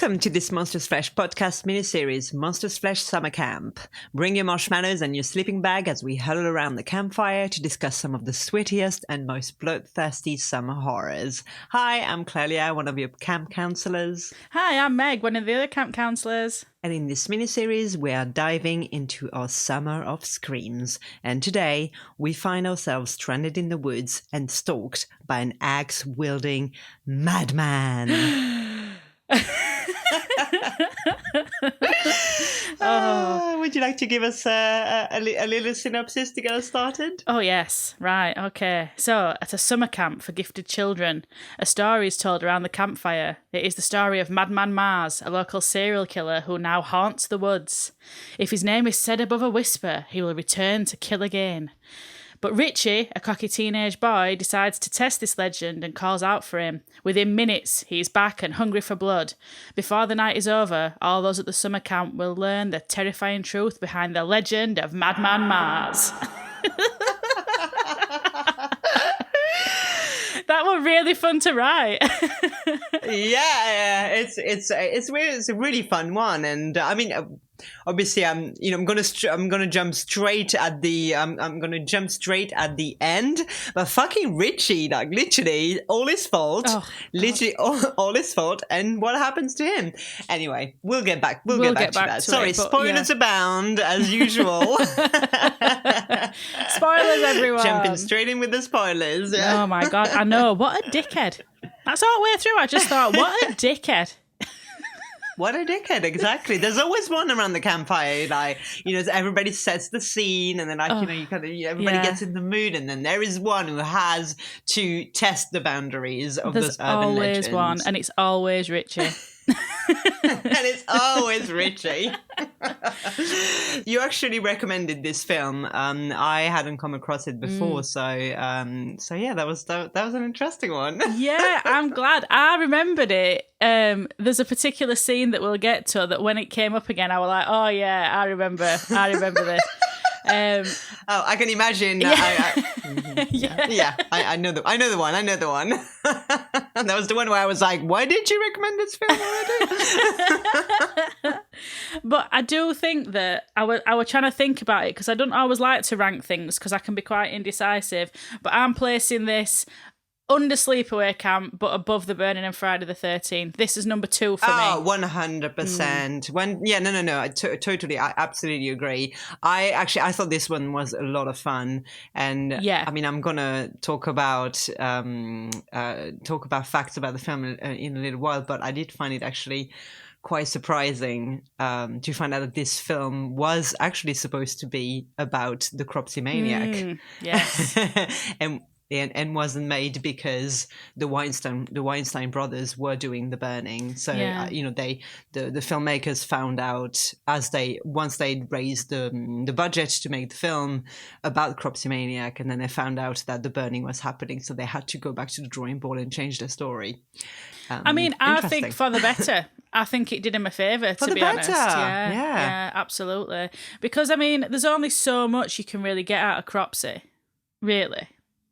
Welcome to this Monsters Flesh podcast miniseries, Monsters Flesh Summer Camp. Bring your marshmallows and your sleeping bag as we huddle around the campfire to discuss some of the sweatiest and most bloodthirsty summer horrors. Hi, I'm Clelia, one of your camp counselors. Hi, I'm Meg, one of the other camp counselors. And in this miniseries, we are diving into our summer of screams. And today, we find ourselves stranded in the woods and stalked by an axe-wielding madman. Would you like to give us a little synopsis to get us started? Oh, yes. Right. Okay. So, at a summer camp for gifted children, a story is told around the campfire. It is the story of Madman Mars, a local serial killer who now haunts the woods. If his name is said above a whisper, he will return to kill again. But Richie, a cocky teenage boy, decides to test this legend and calls out for him. Within minutes, he is back and hungry for blood. Before the night is over, all those at the summer camp will learn the terrifying truth behind the legend of Madman Mars. That was really fun to write. Yeah, it's a really fun one, and I mean, obviously, I'm gonna jump straight at the end, but fucking Richie, like literally all his fault, all his fault, and what happens to him? Anyway, we'll get back to that. Sorry, spoilers abound as usual. Spoilers, everyone. Jumping straight in with the spoilers. Oh my god, I know, what a dickhead. That's all the way through. I just thought, what a dickhead. What a dickhead, exactly. There's always one around the campfire, like, everybody sets the scene, and then, everybody gets in the mood, and then there is one who has to test the boundaries of those urban legends. There's always one, and it's always Richie. And it's always Richie. You actually recommended this film. I hadn't come across it before, so yeah, that was an interesting one. Yeah, I'm glad. I remembered it. There's a particular scene that we'll get to that when it came up again, I was like, oh yeah, I remember this. I can imagine. I know the one. That was the one where I was like, why did you recommend this film already? But I do think that I was trying to think about it because I don't always like to rank things because I can be quite indecisive. But I'm placing this under Sleepaway Camp, but above The Burning and Friday the 13th. This is number 2 for me. Oh, 100%. No. I absolutely agree. I thought this one was a lot of fun. And yeah. I mean, I'm going to talk about facts about the film in a little while, but I did find it actually quite surprising to find out that this film was actually supposed to be about the Cropsey Maniac. Yes. And wasn't made because the Weinstein brothers were doing the burning. So the filmmakers found out once they raised the budget to make the film about Cropsey Maniac, and then they found out that the burning was happening, so they had to go back to the drawing board and change their story. I think for the better. I think it did him a favour, to be honest. Yeah, absolutely. Because there's only so much you can really get out of Cropsey, really.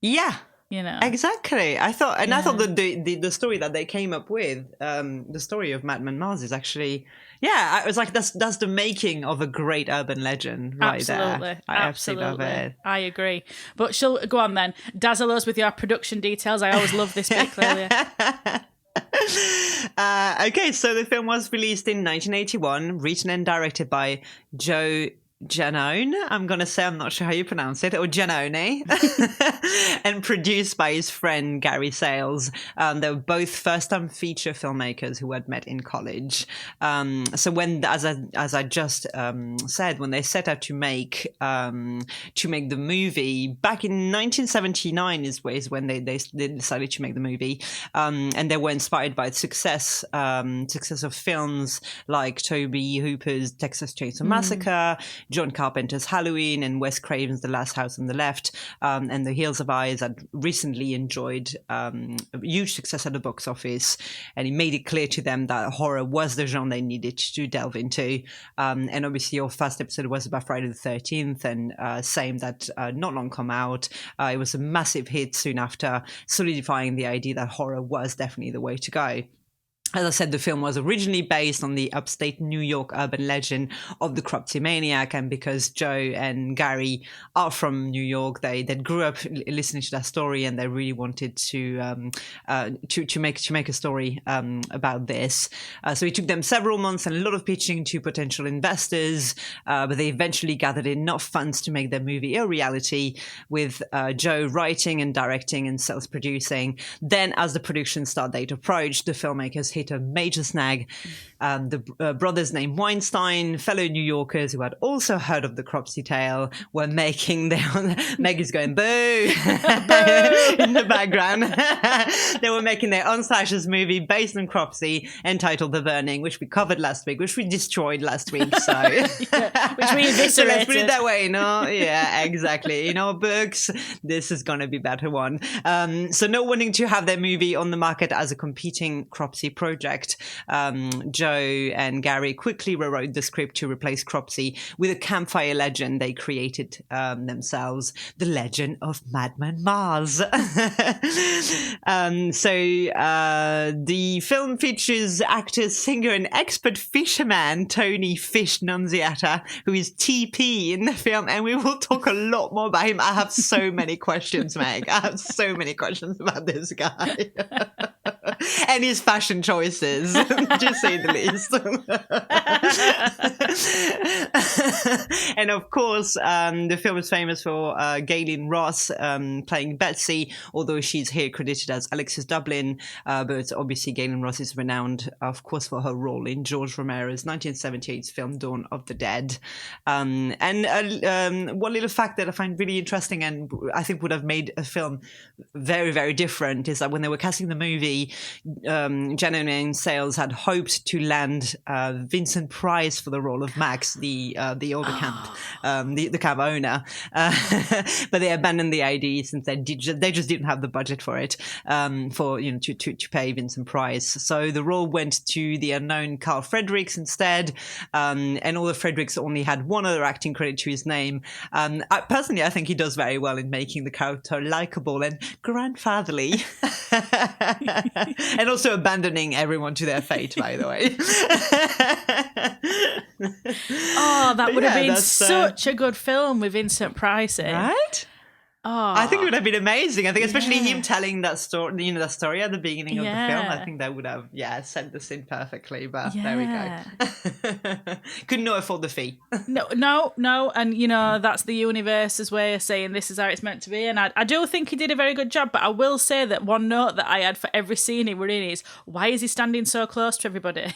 Yeah, exactly. I thought that the story that they came up with, the story of Madman Mars, is actually, I was like, that's the making of a great urban legend, right? Absolutely, there. I absolutely love it. I agree. But go on then, dazzle us with your production details. I always love this bit, Clelia. Okay, so the film was released in 1981, written and directed by Joe Giannone, I'm going to say, I'm not sure how you pronounce it, or Giannone, and produced by his friend Gary Sales. They were both first-time feature filmmakers who had met in college. So when, as I just said, when they set out to make the movie back in 1979 is when they decided to make the movie, and they were inspired by the success of films like Tobe Hooper's Texas Chainsaw Massacre, John Carpenter's Halloween, and Wes Craven's The Last House on the Left, and The Hills of Eyes had recently enjoyed a huge success at the box office, and it made it clear to them that horror was the genre they needed to delve into. And obviously your first episode was about Friday the 13th, and same that not long come out. It was a massive hit soon after, solidifying the idea that horror was definitely the way to go. As I said, the film was originally based on the upstate New York urban legend of the Cropsymaniac, and because Joe and Gary are from New York, they grew up listening to that story, and they really wanted to make a story about this. So it took them several months and a lot of pitching to potential investors, but they eventually gathered enough funds to make their movie a reality, with Joe writing and directing and self-producing. Then, as the production start date approached, the filmmakers hit a major snag. The brothers named Weinstein, fellow New Yorkers who had also heard of the Cropsey tale, were making their own... Meg is going, boo! in the background. They were making their own slashers movie based on Cropsey, entitled The Burning, which we covered last week, which we destroyed last week. So, yeah, which we eviscerated. So let's put it that way, no? Yeah, exactly. In our books, this is going to be better one. So not wanting to have their movie on the market as a competing Cropsey project, Joe and Gary quickly rewrote the script to replace Cropsey with a campfire legend they created themselves, the legend of Madman Mars. The film features actor, singer, and expert fisherman Tony Fish Nunziata, who is TP in the film, and we will talk a lot more about him. I have so many questions, Meg. I have so many questions about this guy. And his fashion choices, to say the least. And of course, the film is famous for Galen Ross playing Betsy, although she's here credited as Alexis Dublin. But obviously, Galen Ross is renowned, of course, for her role in George Romero's 1978 film Dawn of the Dead. And one little fact that I find really interesting, and I think would have made a film very, very different, is that when they were casting the movie, Janone and Sales had hoped to land Vincent Price for the role of Max, the older camp, the camp owner, but they abandoned the idea since they just didn't have the budget for it, to pay Vincent Price. So the role went to the unknown Carl Fredericks instead, and although Fredericks only had one other acting credit to his name, I think he does very well in making the character likable and grandfatherly. And also abandoning everyone to their fate, by the way. Oh, that would have been such a good film with Vincent Price in. Right? Oh, I think it would have been amazing. I think especially him telling that story, that story at the beginning of the film, I think that would have, set the scene perfectly. But there we go. Could not afford the fee. No. And, that's the universe's way of saying this is how it's meant to be. And I do think he did a very good job. But I will say that one note that I had for every scene he were in is, why is he standing so close to everybody?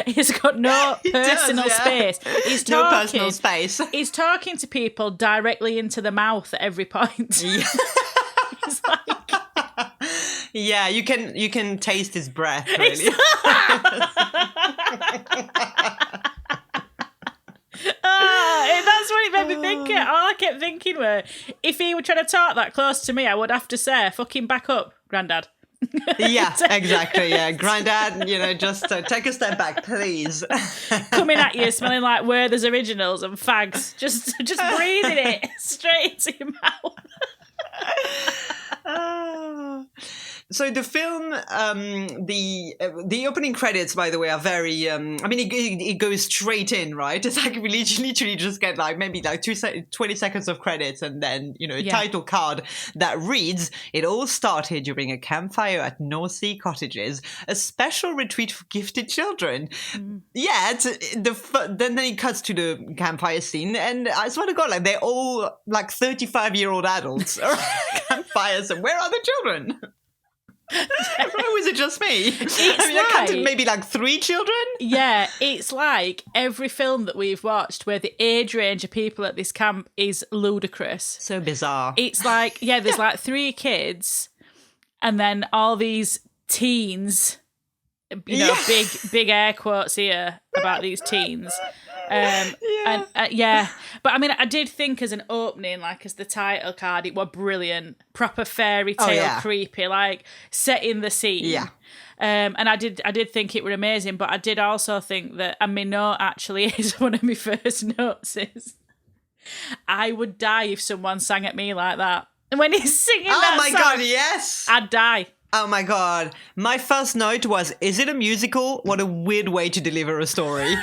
He's got no personal space. He's no personal space. He's talking to people directly into the mouth at every point. Yeah. He's like... Yeah, you can taste his breath, really. That's what it made me think. All I kept thinking were, if he were trying to talk that close to me, I would have to say, fucking back up, Grandad. Yeah, exactly. Yeah, Grandad, just take a step back, please. Coming at you, smelling like Werther's Originals and fags. Just breathing it straight into your mouth. So the film, the opening credits, by the way, are very. It goes straight in, right? It's like we literally just get maybe 20 seconds of credits, and then a title card that reads, "It all started during a campfire at North Sea Cottages, a special retreat for gifted children." Yeah, then it cuts to the campfire scene, and I swear to God, they're all 35-year-old adults around campfires, and where are the children? Why was it just me? I counted maybe 3 children. Yeah, it's like every film that we've watched where the age range of people at this camp is ludicrous. So bizarre. It's like, there's 3 kids and then all these teens, big air quotes here about these teens. But I did think as an opening, as the title card, it were brilliant, proper fairy tale, creepy, setting the scene. Yeah. And I did think it were amazing, but I did also think that, and my note actually is one of my first notes is, I would die if someone sang at me like that. And when he's singing that song, God, yes, I'd die. Oh my God. My first note was, is it a musical? What a weird way to deliver a story.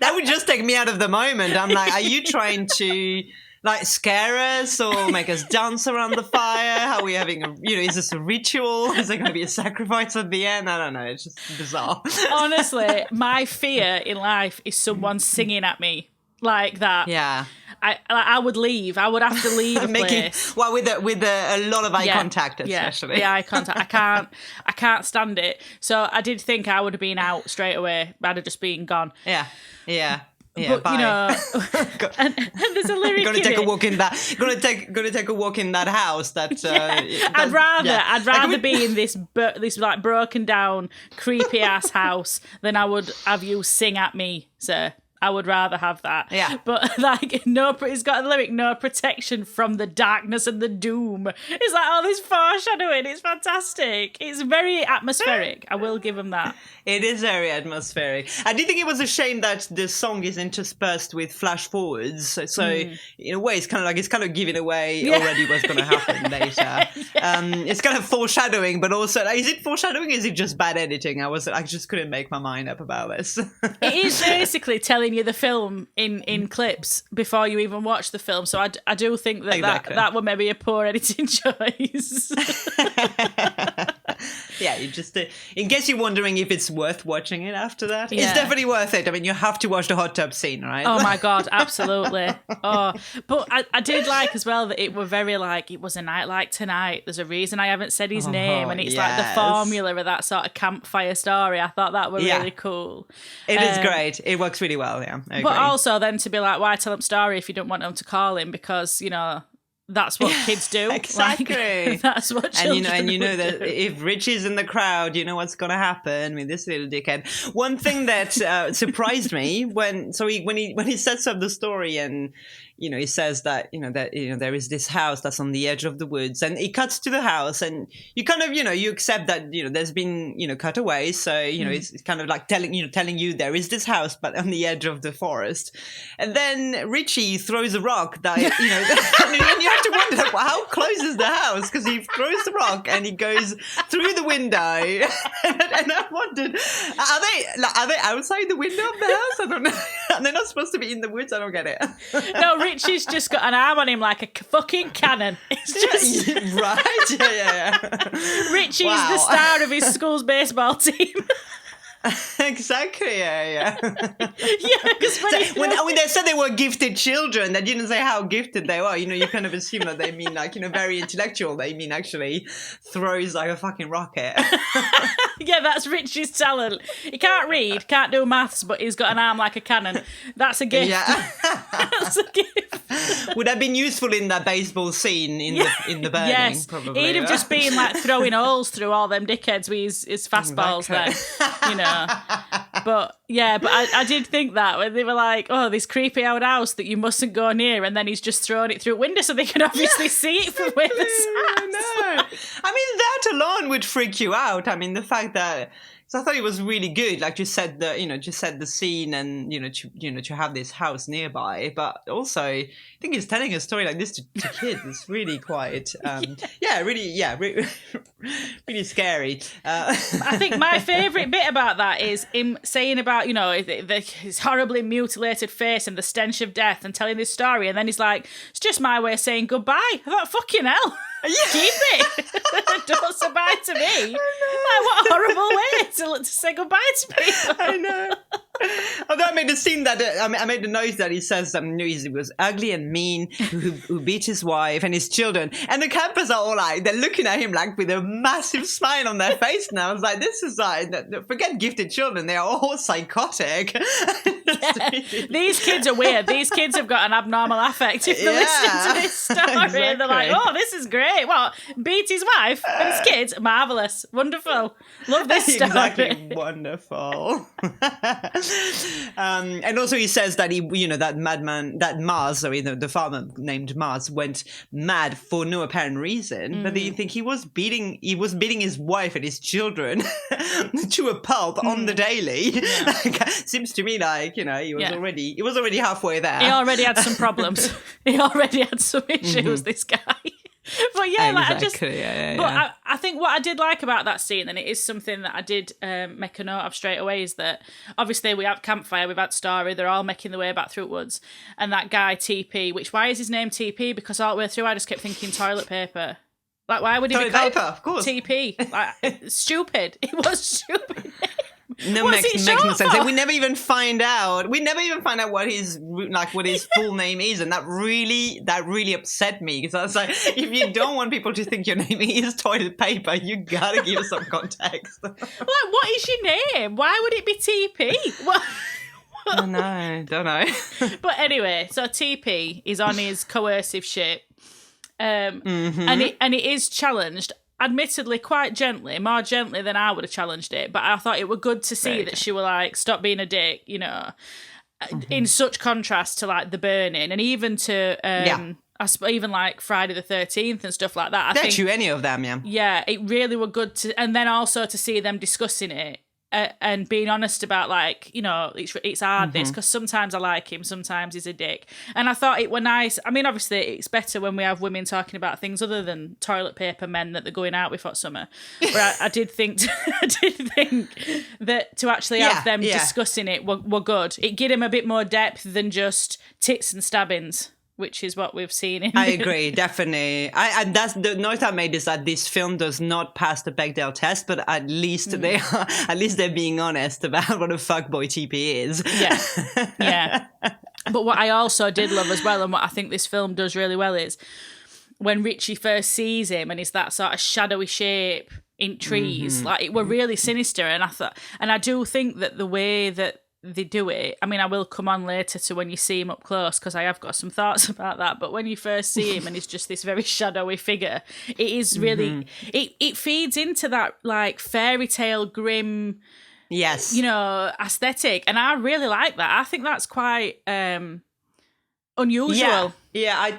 That would just take me out of the moment. I'm like, are you trying to like scare us or make us dance around the fire? How are we having is this a ritual? Is there going to be a sacrifice at the end? I don't know. It's just bizarre. Honestly, my fear in life is someone singing at me like that. Yeah. I would leave. I would have to leave a place. Well, with a lot of eye contact, especially. Yeah, eye contact. I can't stand it. So I did think I would have been out straight away. I'd have just been gone. Yeah. But bye. you know, and there's a lyric. Gonna take a walk in that. Gonna take a walk in that house. I'd rather be in this like broken down, creepy ass house than I would have you sing at me, sir. I would rather have that. Yeah. But like, it's got a lyric, no protection from the darkness and the doom. It's like, oh, this foreshadowing. It's fantastic. It's very atmospheric. I will give him that. It is very atmospheric. I do think it was a shame that the song is interspersed with flash forwards. So in a way, it's kind of giving away already what's going to happen later. It's kind of foreshadowing, but also, is it foreshadowing? Is it just bad editing? I just couldn't make my mind up about this. It is basically telling you the film in clips before you even watch the film. So I do think that were maybe a poor editing choice. Yeah, you just in case you're wondering if it's worth watching it after that, Yeah. it's definitely worth it. I mean, you have to watch the hot tub scene, right? Oh my God, absolutely. Oh, but I did like as well that it were very like, it was a night like tonight. There's a reason I haven't said his name, and it's like the formula of that sort of campfire story. I thought that were really cool. It is great. It works really well. Yeah, I agree. But also then to be like, why tell him story if you don't want him to call him? Because that's what kids do. Exactly. Like, that's what children and you know do. that if Richie's in the crowd, you know what's going to happen with this little dickhead. One thing that surprised me when he sets up the story and he says that there is this house that's on the edge of the woods, and he cuts to the house, and you kind of you accept that there's been cut away, so it's kind of like telling you there is this house but on the edge of the forest, and then Richie throws a rock that and you have to wonder, like, well, how close is the house, because he throws the rock and he goes through the window and I wondered, are they outside the window of the house? I don't know. And they're not supposed to be in the woods. I don't get it. No, Richie's just got an arm on him like a fucking cannon. It's just right. Yeah. Richie is the star of his school's baseball team. Exactly. Yeah. Because when they said they were gifted children, they didn't say how gifted they were. You kind of assume that they mean like very intellectual. They mean actually throws like a fucking rocket. Yeah, that's Richie's talent. He can't read, can't do maths, but he's got an arm like a cannon. That's a gift. Yeah. That's a gift. Would have been useful in that baseball scene in the burning. Yes, probably. he'd have just been like throwing holes through all them dickheads with his fastballs then, But I did think that when they were like, oh, this creepy old house that you mustn't go near, and then he's just thrown it through a window so they can obviously see it from where the I know. I mean, that alone would freak you out. I mean, the fact that. So I thought it was really good. Like just set the scene, and to have this house nearby. But also, I think it's telling a story like this to kids. It's really quite, really scary. I think my favourite bit about that is him saying about his horribly mutilated face and the stench of death, and telling this story, and then he's like, "It's just my way of saying goodbye." I thought, fucking hell. Keep it. Don't say bye to me. Like, what a horrible way to say goodbye to people. I know. Although I made the scene that I made the note that he says he was ugly and mean, who beat his wife and his children, and the campers are all like, they're looking at him like with a massive smile on their face. Now I was like, this is like, forget gifted children, they are all psychotic. Yeah. These kids are weird. These kids have got an abnormal affect if they're listening to this story. Exactly. And they're like, oh, this is great. What? Beat his wife and his kids? Marvellous. Wonderful. Love this story. Exactly. Wonderful. And also he says that that madman, that Mars, the farmer named Mars, went mad for no apparent reason. But they think he was beating his wife and his children to a pulp on the daily. Yeah. Like, seems to me like he was already halfway there. He already had some problems. He already had some issues. This guy. But yeah, like I just. yeah. But I think what I did like about that scene, and it is something that I did make a note of straight away, is that obviously we have Campfire, we've had Story, they're all making their way back through woods, and that guy TP, which why is his name TP? Because all the way through I just kept thinking toilet paper. Like, why would he be called of course. TP? Like, stupid. It was stupid. No, makes no sense. And we never even find out. We never even find out what his full name is, and that really upset me, because I was like, if you don't want people to think your name is toilet paper, you gotta give some context. Like, what is your name? Why would it be TP? What? Don't know. But anyway, so TP is on his coercive ship, and it is challenged. Admittedly, quite gently, more gently than I would have challenged it. But I thought it were good to see that she were like, stop being a dick, you know, in such contrast to like the burning, and even to even like Friday the 13th and stuff like that. I think any of them, yeah. Yeah, it really were good to, and then also to see them discussing it. And being honest about, like, you know, it's hard this, because sometimes I like him, sometimes he's a dick. And I thought it were nice. I mean, obviously it's better when we have women talking about things other than toilet paper men that they're going out with for summer. But I did think that to actually have them discussing it were good. It gave him a bit more depth than just tits and stabbings, which is what we've seen. I agree, definitely. And that's the note I made, is that this film does not pass the Bechdel test, but at least they're being honest about what a fuckboy TP is. Yeah. But what I also did love as well, and what I think this film does really well, is when Richie first sees him and he's that sort of shadowy shape in trees, like, it were really sinister. And I do think that the way that they do it, I mean, I will come on later to when you see him up close, because I have got some thoughts about that, but when you first see him and he's just this very shadowy figure, it is really it feeds into that like fairy tale grim, yes, you know, aesthetic, and I really like that. I think that's quite unusual. Yeah,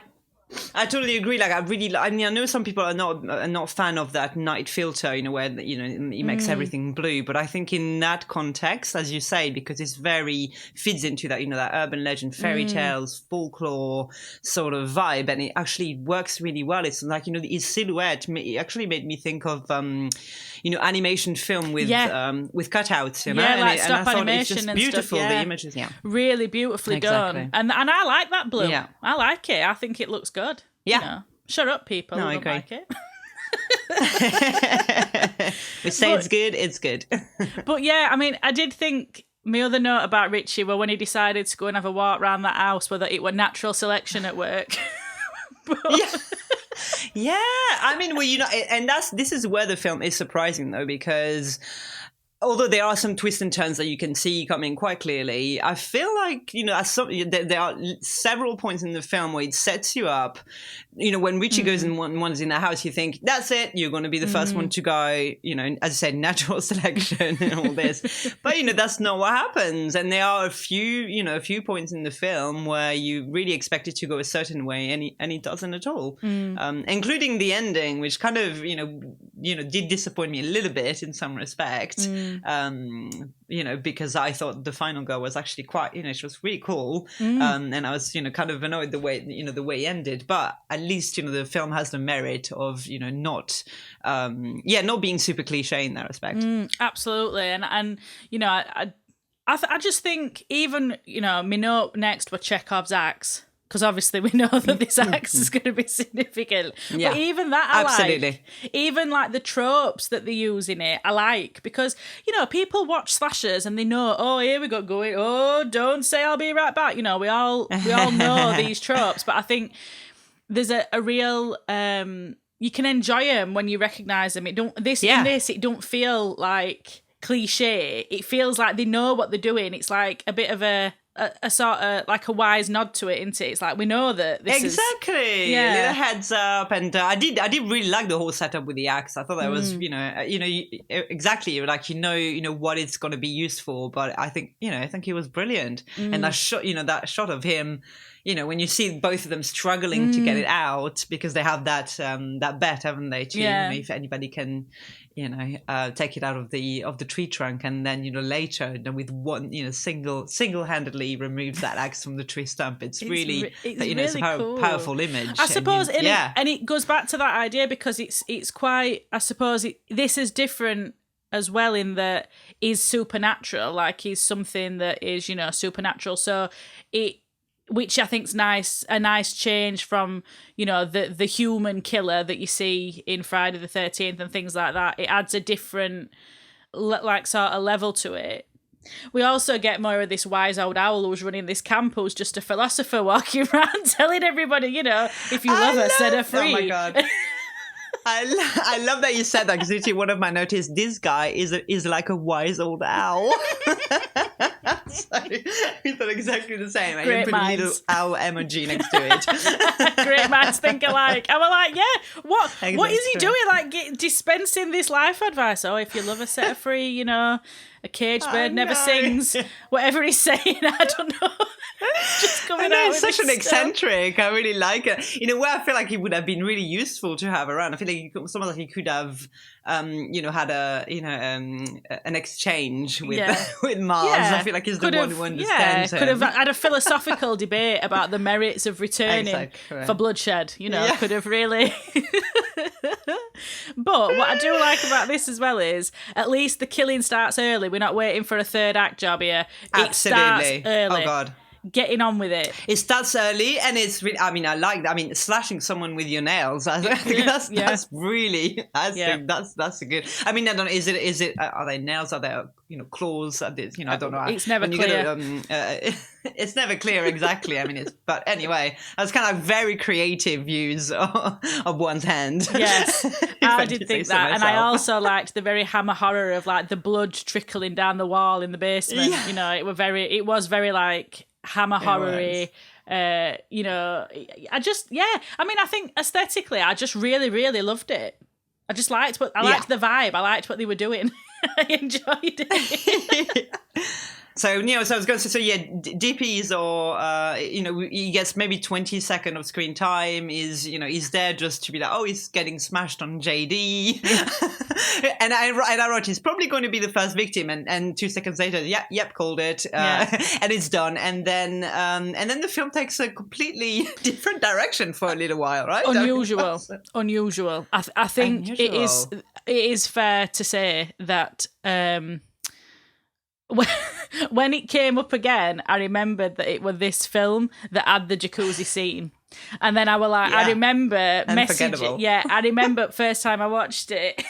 I totally agree. Like, I mean, I know some people are not fan of that night filter, you know, where, you know, he makes everything blue. But I think in that context, as you say, because it's very feeds into that, you know, that urban legend, fairy tales, folklore sort of vibe, and it actually works really well. It's like, you know, his silhouette actually made me think of, you know, animation film with cutouts, you know, like and I stop thought animation it's just and beautiful. stuff, yeah. The images, really beautifully done, and I like that blue. Yeah. I like it. I think it looks good. Yeah. You know, shut up, people. No, who I don't agree. Like it. We say it's good, it's good. But yeah, I mean, I did think my other note about Richie were when he decided to go and have a walk around that house, whether it were natural selection at work. Yeah, I mean, well, you know, and this is where the film is surprising, though, because although there are some twists and turns that you can see coming quite clearly, I feel like, you know, there are several points in the film where it sets you up. You know, when Richie goes and one's in the house, you think, that's it, you're going to be the first one to go, you know, as I said, natural selection and all this. But, you know, that's not what happens. And there are a few points in the film where you really expect it to go a certain way, and it doesn't at all. Including the ending, which kind of, you know, did disappoint me a little bit in some respect. You know, because I thought the final girl was actually quite, you know, she was really cool. And I was, you know, kind of annoyed the way it ended. But at least, you know, the film has the merit of, you know, not being super cliche in that respect. Absolutely. And you know, I just think even, you know, my note next were Chekhov's axe. Because obviously we know that this axe is going to be significant. Yeah, but even that I absolutely. like. Even like the tropes that they use in it, I like. Because, you know, people watch slashers and they know, oh, here we go going, oh, don't say I'll be right back. You know, we all know these tropes. But I think there's a real... you can enjoy them when you recognise them. In this, it don't feel like cliche. It feels like they know what they're doing. It's like a bit of a sort of like a wise nod to it, isn't it? It's like we know that this exactly. Yeah. A little heads up, and I did really like the whole setup with the axe. I thought that was exactly like you know what it's going to be used for. But I think he was brilliant, and that shot of him. You know, when you see both of them struggling to get it out because they have that bet, haven't they? To, you know, if anybody can take it out of the tree trunk, and then later with one single-handedly remove that axe from the tree stump. It's really it's a cool. powerful image. I suppose, and it goes back to that idea because it's quite. I suppose this is different as well in that is supernatural, like is something that is supernatural. So which I think's a nice change from the human killer that you see in Friday the 13th and things like that. It adds a different sort of level to it. We also get more of this wise old owl who's running this camp, who's just a philosopher walking around telling everybody, if you love her, set her free. Oh my God. I love that you said that, because literally one of my notes is this guy is like a wise old owl. So we thought exactly the same. Great I put a little owl emoji next to it. Great minds think alike. And we're like, yeah, what is he doing? Like dispensing this life advice? Oh, if you love her, set her free. A caged bird never sings. Whatever he's saying, I don't know. Just coming out with such an stuff. eccentric. I really like it. In a way, I feel like he would have been really useful to have around. I feel like someone like he could have, had an exchange with with Mars. Yeah. I feel like he's the one who understands him. Could have had a philosophical debate about the merits of returning for bloodshed. Could have really. But what I do like about this as well is at least the killing starts early. We're not waiting for a third act job here. Absolutely. It starts early. Oh God. Getting on with it. It starts early, and it's really, I like that. I mean, slashing someone with your nails. I think that's really. I think that's a good. I mean, I don't know. Is it? Are they nails? Are they claws? I don't know. It's never clear. It's never clear exactly. I mean, but anyway, that's kind of very creative use of one's hand. Yes, I did think that, and I also liked the very Hammer horror of like the blood trickling down the wall in the basement. Yeah. It was very like Hammer horror-y. I think aesthetically I just really, really loved it. I just liked the vibe. I liked what they were doing. I enjoyed it. So, I was going to say, DPs he gets maybe 20 seconds of screen time, he's there just to be like, oh, he's getting smashed on JD. and I wrote, he's probably going to be the first victim. And 2 seconds later, called it. And it's done. And then the film takes a completely different direction for a little while, right? Unusual. I think unusual. It is fair to say that, when it came up again, I remembered that it was this film that had the jacuzzi scene. And then I was like, I remember messaging. Yeah, I remember first time I watched it,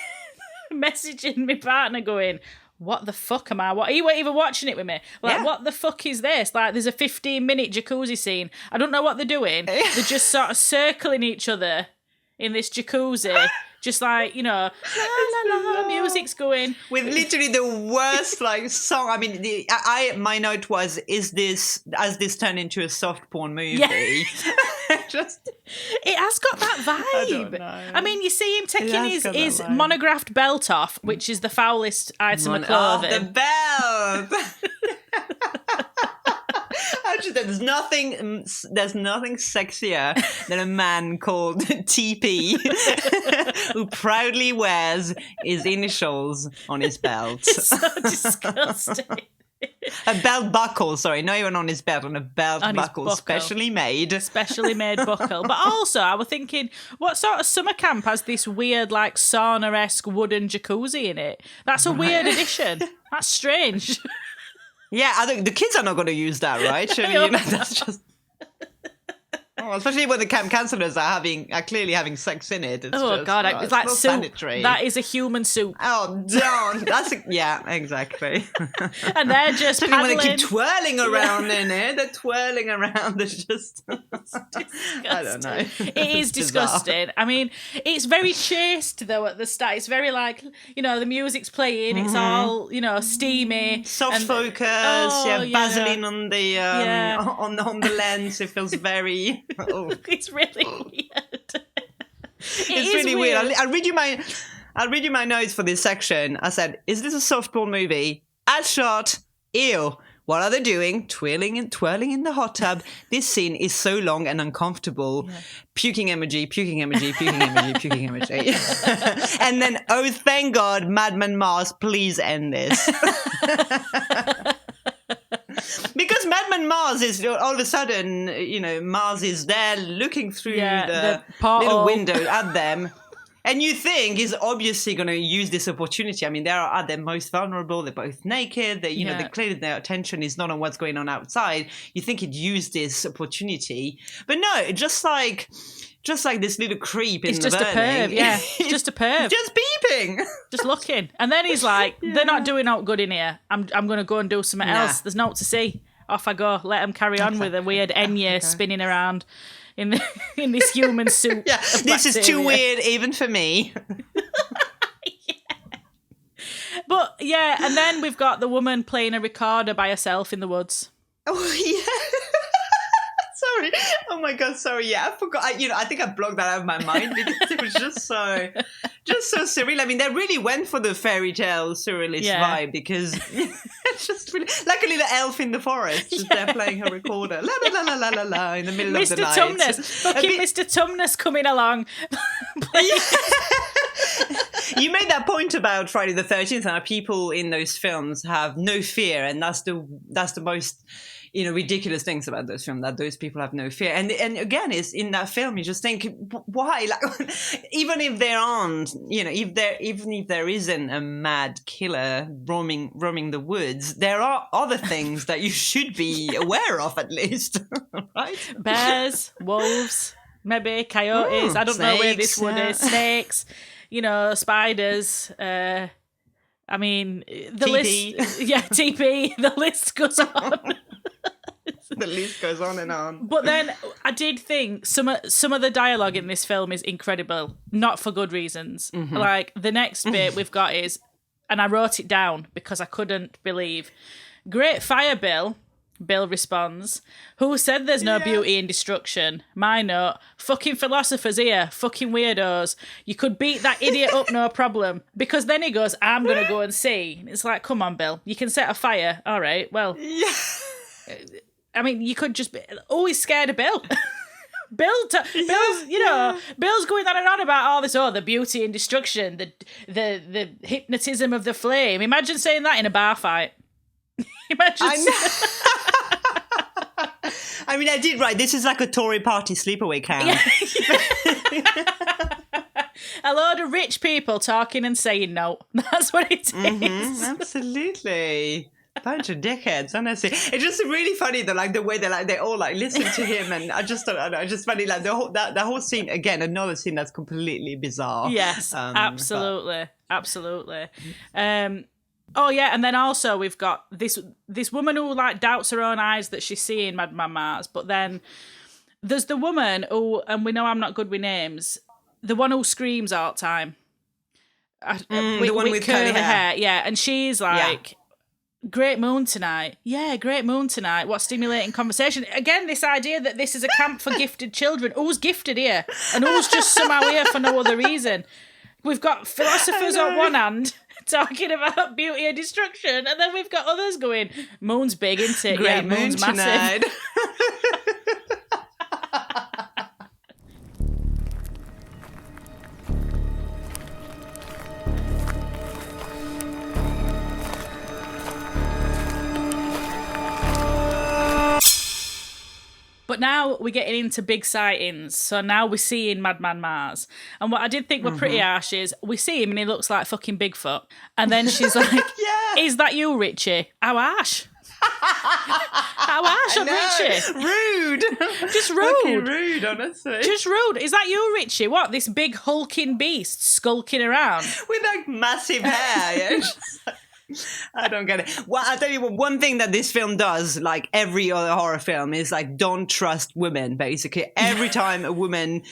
messaging my partner going, what the fuck am I? You weren't even watching it with me. What the fuck is this? Like, there's a 15-minute jacuzzi scene. I don't know what they're doing. They're just sort of circling each other in this jacuzzi. Just like, la, la, la, music's going. With literally the worst, song. I mean, my note was, has this turned into a soft porn movie? Yeah. It has got that vibe. I don't know. I mean, you see him taking his monographed belt off, which is the foulest item of clothing. Oh, the belt! Actually, there's nothing sexier than a man called TP who proudly wears his initials on his belt. It's so disgusting. A belt buckle, sorry, not even on his belt, on a belt buckle, specially made buckle. But also, I was thinking, what sort of summer camp has this weird, sauna-esque wooden jacuzzi in it? That's a weird addition. That's strange. Yeah, I think the kids are not going to use that, right? Surely, that's just. Especially when the camp counselors are clearly having sex in it. God, it's like soup. Sanitary. That is a human soup. Oh, don't. Exactly. And they're just paddling. When they keep twirling around in it, they're twirling around. It's just. I don't know. It is disgusting. I mean, it's very chaste though at the start. It's very the music's playing. It's all steamy, soft focus. Vaseline on the on the lens. It feels very. Oh. It's really weird. It's really weird. I'll read you my notes for this section. I said, "Is this a soft porn movie?" Ad shot. Ew. What are they doing? Twirling and twirling in the hot tub. This scene is so long and uncomfortable. Yeah. Puking emoji, puking emoji, puking emoji, puking emoji. And then, oh, thank God, Madman Mars, please end this. Because Madman Mars is all of a sudden, Mars is there looking through the little window at them. And you think he's obviously going to use this opportunity. I mean, they are at their most vulnerable. They're both naked. They clearly their attention is not on what's going on outside. You think he'd use this opportunity, but no, just like this little creep in the just a perv, yeah, just a perv, just peeping, just looking. And then he's like, "They're not doing out good in here. I'm going to go and do something else. There's naught to see. Off I go. Let them carry on with a weird Enya spinning around." In this human suit. Yeah, this is too weird even for me. But yeah, and then we've got the woman playing a recorder by herself in the woods. Oh yeah. Sorry. Oh my God. Sorry. Yeah, I forgot. I think I blocked that out of my mind because it was just so surreal. I mean, they really went for the fairy tale surrealist vibe because it's just really like a little elf in the forest, just there playing her recorder, la la la la la la, in the middle of the night. Fucking Mr. Tumnus coming along. You made that point about Friday the 13th, and how people in those films have no fear, and that's the most ridiculous things about those films, that those people have no fear. And again, is in that film, you just think, why? Like, even if there aren't, even if there isn't a mad killer roaming the woods, there are other things that you should be aware of at least, right? Bears, wolves, maybe coyotes. I don't know where this wood is. Snakes, spiders. I mean, the TP. list. Yeah, TP. The list goes on. The list goes on and on. But then I did think some of the dialogue in this film is incredible, not for good reasons. Mm-hmm. Like the next bit we've got is, and I wrote it down because I couldn't believe, "Great fire, Bill." Bill responds, "Who said there's no beauty in destruction?" My note, "Fucking philosophers here, fucking weirdos. You could beat that idiot up, no problem." Because then he goes, "I'm going to go and see." It's like, come on, Bill. You can set a fire. All right, well. Yeah. I mean, you could just be always scared of Bill. Bill's going on and on about all this, the beauty in destruction, the hypnotism of the flame. Imagine saying that in a bar fight. I mean, I did write, this is like a Tory party sleepaway camp. A load of rich people talking and saying no. That's what it is. Mm-hmm, absolutely. Bunch of dickheads, honestly. It's just really funny though, like the way they all listen to him, and I just don't know. It's just funny, like the whole scene again. Another scene that's completely bizarre. Yes, absolutely. Oh yeah, and then also we've got this woman who doubts her own eyes that she's seeing Madman Mars, but then there's the woman who, and we know I'm not good with names, the one who screams all the time. The one with curly hair. Yeah, and she's like. Yeah. Great moon tonight. Yeah, great moon tonight. What stimulating conversation. Again, this idea that this is a camp for gifted children. Who's gifted here? And who's just somehow here for no other reason? We've got philosophers on one hand talking about beauty and destruction, and then we've got others going, moon's big, isn't it? Great moon moon's tonight. Massive. But now we're getting into big sightings. So now we're seeing Madman Mars. And what I did think were pretty harsh is we see him and he looks like fucking Bigfoot. And then she's like, Is that you, Richie? How harsh? How harsh on Richie? Rude. Just rude. Fucking rude, honestly. Just rude. Is that you, Richie? What, this big hulking beast skulking around? With massive hair, I don't get it. Well, I'll tell you what, one thing that this film does, like every other horror film, is don't trust women, basically. Every time a woman,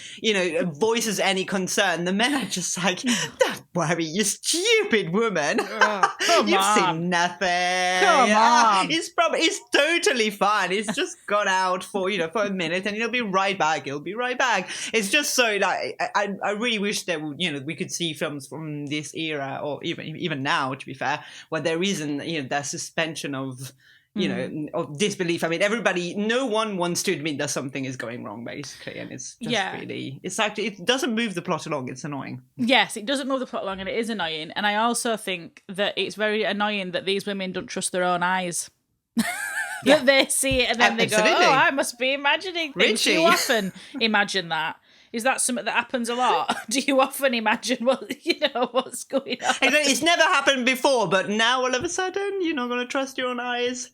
voices any concern, the men are just like, don't worry, you stupid woman. You've seen nothing. Come on. It's totally fine. He's just gone out for a minute and he'll be right back. It's just so, I really wish that, we could see films from this era, or even now, to be fair, where there isn't, that suspension of, you know, of disbelief. I mean, no one wants to admit that something is going wrong, basically, and it's just really, it's actually, it doesn't move the plot along. It's annoying. Yes, it doesn't move the plot along, and it is annoying. And I also think that it's very annoying that these women don't trust their own eyes. That they see it and then they go, "Oh, I must be imagining things." Do you often imagine that? Is that something that happens a lot? Do you often imagine what's going on? It's never happened before, but now all of a sudden you're not going to trust your own eyes.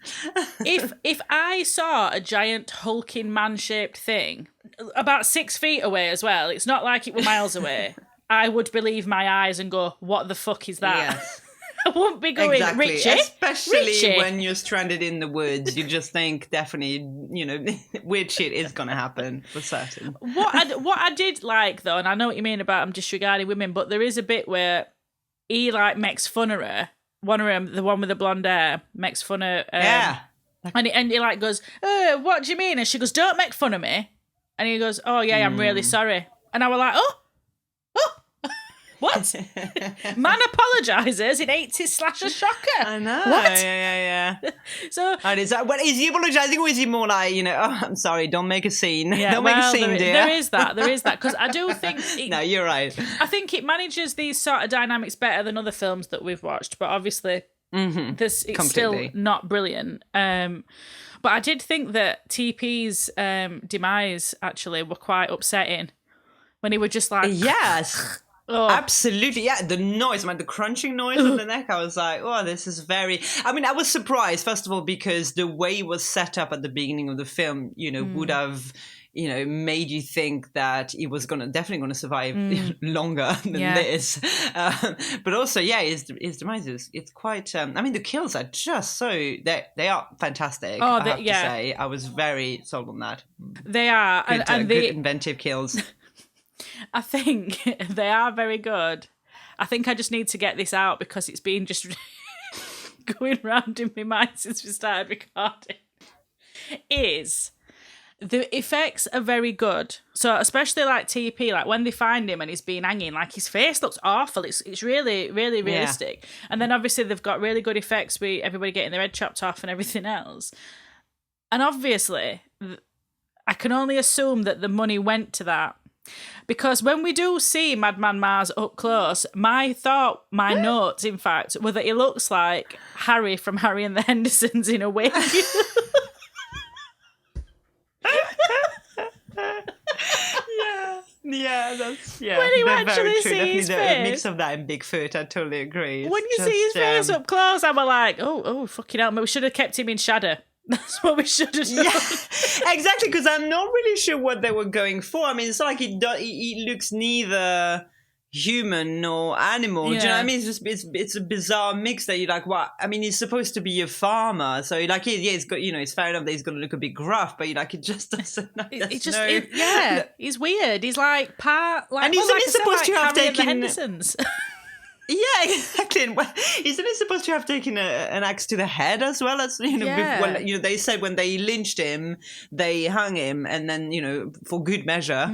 If I saw a giant hulking man-shaped thing about 6 feet away as well, it's not like it were miles away, I would believe my eyes and go, "What the fuck is that?" Yes. I won't be going, exactly. Richie. Especially when you're stranded in the woods, you just think definitely, weird shit is going to happen for certain. What I did like, though, and I know what you mean about him disregarding women, but there is a bit where he makes fun of her. One of them, the one with the blonde hair, makes fun of yeah. And he goes, "What do you mean?" And she goes, "Don't make fun of me." And he goes, "Oh yeah, I'm really sorry." And I was like, "Oh. What? Man apologises in 80s slasher shocker. I know. What? Yeah. So, and is he apologising, or is he more like, "Oh, I'm sorry, don't make a scene. Yeah, don't make a scene, dear." There is that. Because I do think... No, you're right. I think it manages these sort of dynamics better than other films that we've watched, but obviously it's still not brilliant. But I did think that TP's demise, actually, were quite upsetting. When he was just like... Yes. Oh. Absolutely, yeah. The noise, the crunching noise on the neck, I was like, "Oh, this is very..." I mean, I was surprised, first of all, because the way it was set up at the beginning of the film, would have, made you think that he was definitely going to survive longer than this. But also, yeah, his demise it's quite... the kills are just so... They are fantastic, I have to say. I was very sold on that. They are. Good, good inventive kills. I think they are very good. I think I just need to get this out because it's been just going round in my mind since we started recording. The effects are very good. So especially TP, when they find him and he's been hanging, his face looks awful. It's really, really realistic. Yeah. And then obviously they've got really good effects with everybody getting their head chopped off and everything else. And obviously, I can only assume that the money went to that. Because when we do see Madman Mars up close, my notes, in fact, were that he looks like Harry from Harry and the Hendersons in a wig. Yeah. When you actually see his face, a mix of that and Bigfoot, I totally agree. When you see his face up close, I'm like, oh, fucking hell, we should have kept him in shadow. That's what we should have done. Yeah, exactly, because I'm not really sure what they were going for. I mean, it's not like he looks neither human nor animal. Yeah. Do you know what I mean? It's a bizarre mix that you're like, what? I mean, he's supposed to be a farmer, so he's got, it's fair enough that he's going to look a bit gruff, but it just doesn't. He's weird. He's like part and he's supposed to have taken the Hendersons. Yeah, exactly. Isn't he supposed to have taken an axe to the head as well? As they said when they lynched him, they hung him, and then for good measure,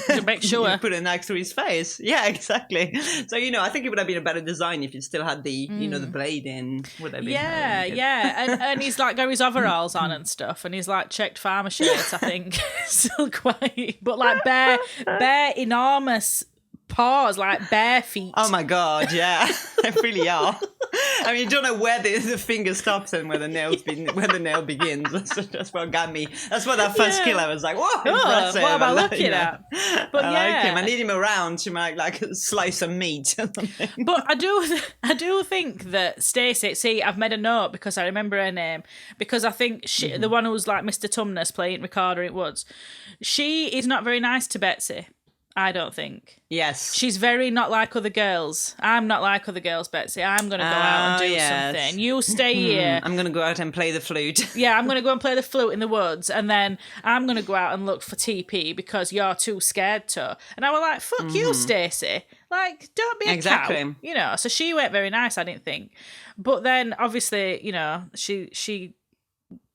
to make sure put an axe through his face. Yeah, exactly. So I think it would have been a better design if you still had the the blade in. Would have been and he's got his overalls on and stuff, and he's checked farmer shirts. I think still quite, but bare enormous paws, bare feet. Oh my god, yeah. They really are. I mean, you don't know where the finger stops and where the nail begins. That's what got me. That's what that first kill, I was like, whoa, impressive. What am I looking at? But I like him. I need him around to make a slice of meat or something. But I do think that Stacey, see, I've made a note because I remember her name, because I think she, the one who was Mr. Tumnus playing Ricardo in Woods, she is not very nice to Betsy. I don't think. Yes. She's very not like other girls. I'm not like other girls, Betsy. I'm going to go out and do something. You stay here. I'm going to go out and play the flute. Yeah, I'm going to go and play the flute in the woods, and then I'm going to go out and look for TP because you're too scared to. And I was like, fuck you, Stacey. Don't be a cow. So she weren't very nice, I didn't think. But then, obviously, she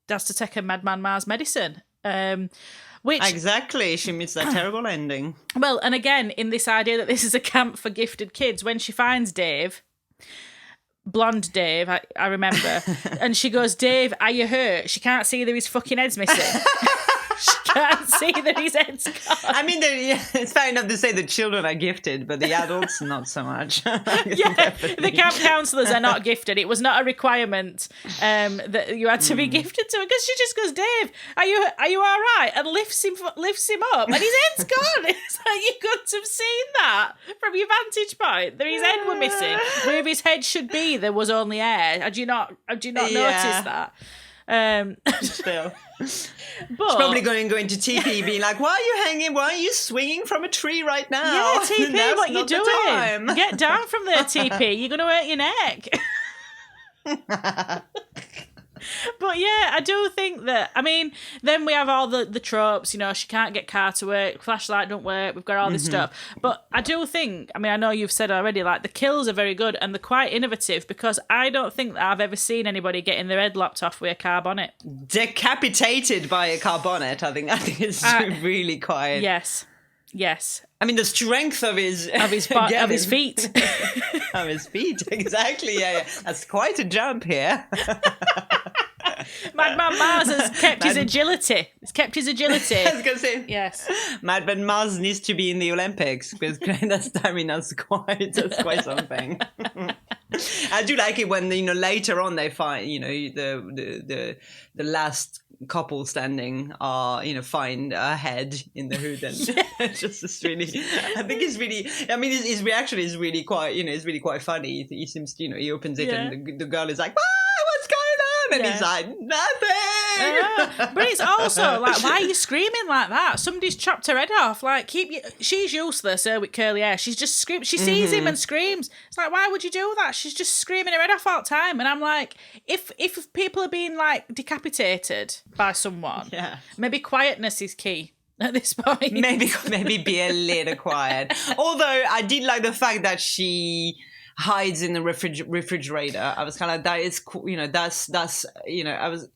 has to take a Madman Mars medicine. Exactly, she meets that terrible ending. Well, and again, in this idea that this is a camp for gifted kids, when she finds Dave, blonde Dave, I remember. And she goes, Dave, are you hurt? She can't see that his fucking head's missing. She can't see that his head's gone. I mean, it's fair enough to say the children are gifted, but the adults, not so much. Yeah, the camp counsellors are not gifted. It was not a requirement that you had to be gifted to it, because she just goes, Dave, are you all right? And lifts him up, and his head's gone. It's like, you couldn't have seen that from your vantage point. That his head were missing. Where his head should be, there was only air. Had you not noticed that? Still. But, She's probably going to go into TP being like, why are you swinging from a tree right now? yeah, TP, Now's what you not the doing? time. Get down from there, TP. You're going to hurt your neck. But yeah, I do think that, I mean, then we have all the tropes, you know, she can't get car to work, flashlight don't work, we've got all this stuff. But I do think, I mean, I know you've said already, like, the kills are very good and they're quite innovative, because I don't think that I've ever seen anybody getting their head lopped off with a car bonnet. Decapitated by a car bonnet, I think it's really quite... Yes. I mean, the strength of his feet. Of his feet, exactly, yeah. That's quite a jump here. Madman Mars has kept his agility. He's kept his agility. I was going to say, yes. Madman Mars needs to be in the Olympics, because that's quite something. I do like it when, you know, later on they find, you know, the last couple standing are, you know, find a head in the hood, and it's really, I think it's really, I mean, his reaction is really quite, you know, it's really quite funny. He seems to, you know, he opens it and the girl is like, what's going on? And he's like, nothing. But it's also like, why are you screaming like that? Somebody's chopped her head off. Like, she's useless with curly hair. She's just screaming. She sees him and screams. It's like, why would you do that? She's just screaming her head off all the time. And I'm like, if people are being like decapitated by someone, maybe quietness is key at this point. Maybe be a little quiet. Although I did like the fact that she hides in the refrigerator. I was kind of like, that is, you know, that's, you know, I was...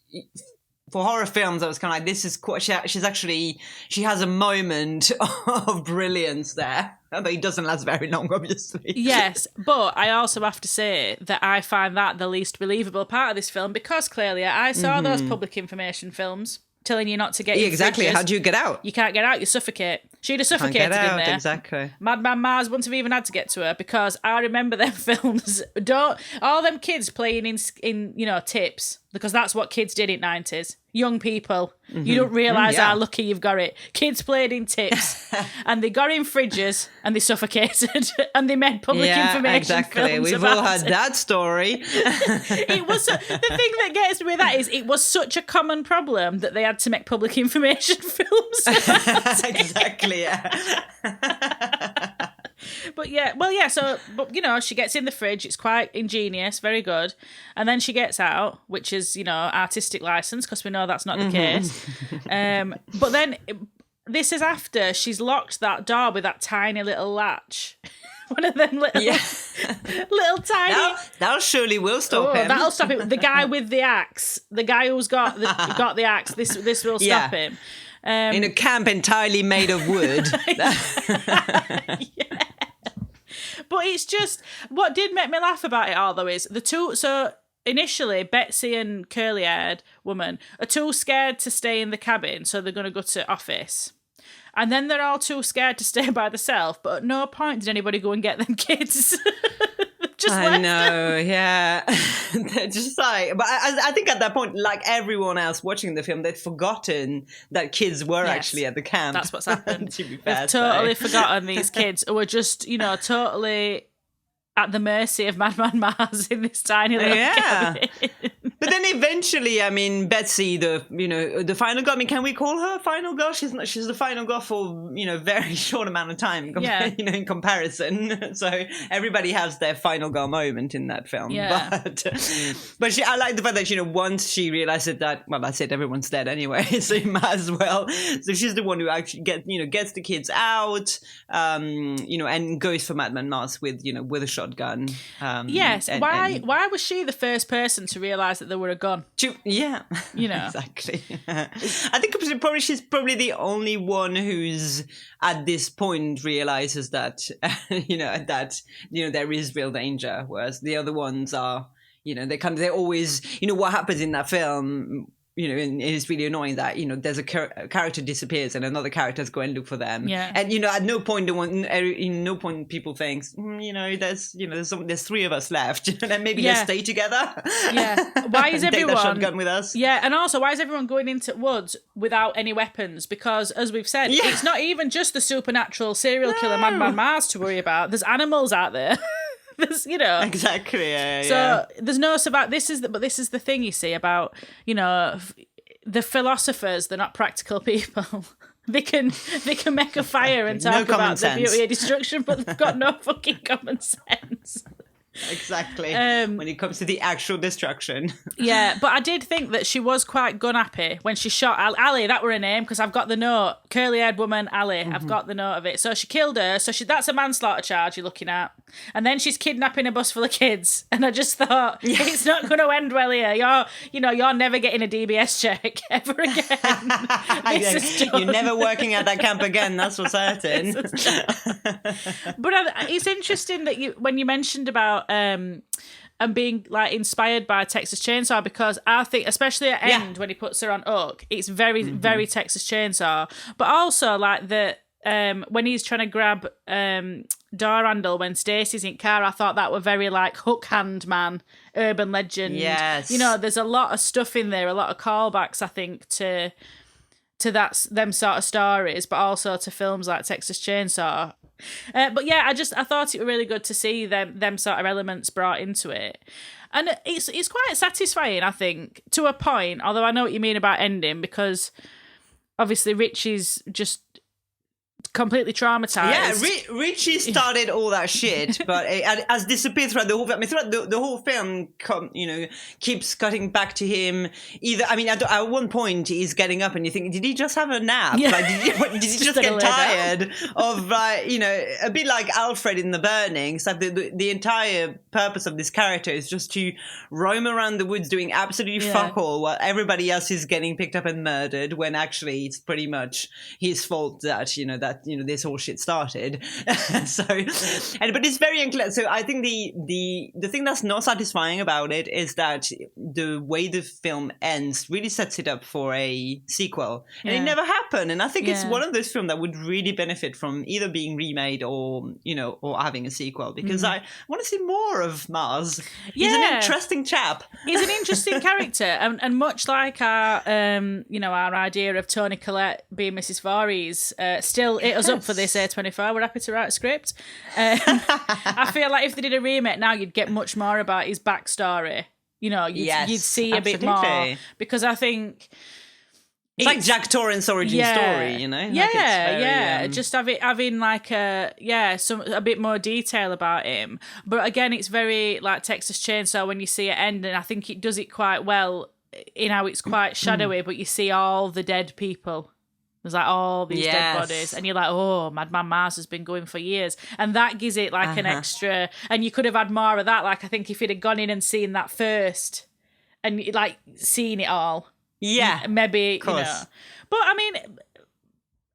For horror films, I was kind of like, this is quite... She has a moment of brilliance there. Although it doesn't last very long, obviously. Yes, but I also have to say that I find that the least believable part of this film, because clearly I saw those public information films telling you not to get in exactly. fridges. How do you get out? You can't get out, you suffocate. She'd have suffocated Can't get out, in there. Exactly. Madman Mars wouldn't have even had to get to her, because I remember them films. All them kids playing in you know, tips, because that's what kids did in 90s. Young people. You don't realise how lucky you've got it. Kids played in tips and they got in fridges and they suffocated and they made public information films. We've all heard that story. It was the thing that gets me with that is it was such a common problem that they had to make public information films. Exactly, yeah. But you know, she gets in the fridge, it's quite ingenious, very good. And then she gets out, which is, you know, artistic license, because we know that's not the case. But then this is after she's locked that door with that tiny little latch. One of them little tiny... That surely will stop him. That'll stop him. The guy with the axe, the guy who's got the axe, this will stop him. In a camp entirely made of wood. But it's just, what did make me laugh about it all, though, is the two... So initially, Betsy and curly-haired woman are too scared to stay in the cabin, so they're going to go to office. And then they're all too scared to stay by themselves, but at no point did anybody go and get them kids. I know, yeah. They're just like, but I think at that point, like everyone else watching the film, they'd forgotten that kids were actually at the camp. That's what's happened. To be fair, they've totally forgotten these kids who were just, you know, totally at the mercy of Madman Mars in this tiny little cabin. But then eventually, I mean, Betsy, the final girl. I mean, can we call her final girl? She's not. She's the final girl for, you know, very short amount of time. You know, in comparison. So everybody has their final girl moment in that film. Yeah. But I like the fact that, you know, once she realizes that, well, that's it, everyone's dead anyway, so you might as well. So she's the one who actually gets the kids out, you know, and goes for Madman Mars with a shotgun. Yes. Why was she the first person to realise that there were a gun. Yeah, You know. exactly. I think she's probably the only one who's at this point realizes that there is real danger, whereas the other ones are, they're always, what happens in that film. And it's really annoying that, there's a character disappears and another character's go and look for them. Yeah. And, at no point, no point people think, there's three of us left. And maybe let's stay together. Yeah. Why is take everyone... that shotgun with us. Yeah, and also, why is everyone going into woods without any weapons? Because, as we've said, it's not even just the supernatural serial killer Madman Mars to worry about. There's animals out there. There's, exactly. Yeah, so there's no about this is the thing, you see, about the philosophers. They're not practical people. They can make a fire and talk about the beauty of destruction, but they've got no fucking common sense. Exactly. When it comes to the actual destruction. Yeah, but I did think that she was quite gun happy when she shot Ali. That were her name, because I've got the note. Curly-haired woman, Ali. I've got the note of it. So she killed her. So that's a manslaughter charge you're looking at. And then she's kidnapping a bus full of kids. And I just thought, it's not going to end well here. You're never getting a DBS check ever again. You're never working at that camp again. That's for certain. But it's interesting that when you mentioned about and being like inspired by Texas Chainsaw, because I think especially at end when he puts her on Oak, it's very very Texas Chainsaw, but also like the when he's trying to grab door handle when Stacey's in car, I thought that were very like Hook Hand Man, urban legend. Yes, there's a lot of stuff in there, a lot of callbacks I think to them sort of stories, but also to films like Texas Chainsaw. But yeah, I thought it was really good to see them sort of elements brought into it, and it's quite satisfying, I think, to a point. Although I know what you mean about ending, because obviously Richie's just completely traumatized. Yeah, Richie started all that shit, but it has disappeared throughout the whole film. I mean, throughout the whole film, keeps cutting back to him. At one point, he's getting up and you think, did he just have a nap? Yeah. Like, did he just get tired of, a bit like Alfred in The Burning? So the entire purpose of this character is just to roam around the woods doing absolutely fuck all while everybody else is getting picked up and murdered, when actually it's pretty much his fault that this whole shit started. But it's very unclear. So I think the thing that's not satisfying about it is that the way the film ends really sets it up for a sequel, and it never happened. And I think it's one of those films that would really benefit from either being remade or having a sequel, because I want to see more of Mars. He's an interesting chap. He's an interesting character, and much like our our idea of Toni Collette being Mrs. Voorhees, still hit us up for this A24. We're happy to write a script. I feel like if they did a remake now, you'd get much more about his backstory. You'd see a bit more, because I think it's like Jack Torrance's origin story, just having like a bit more detail about him. But again, it's very like Texas Chainsaw when you see it end, and I think it does it quite well in how it's quite shadowy, but you see all the dead people. There's like all these dead bodies, and you're like, oh, Madman Mars has been going for years, and that gives it like an extra. And you could have had more of that. Like I think if you'd have gone in and seen that first, and like seen it all, maybe But I mean,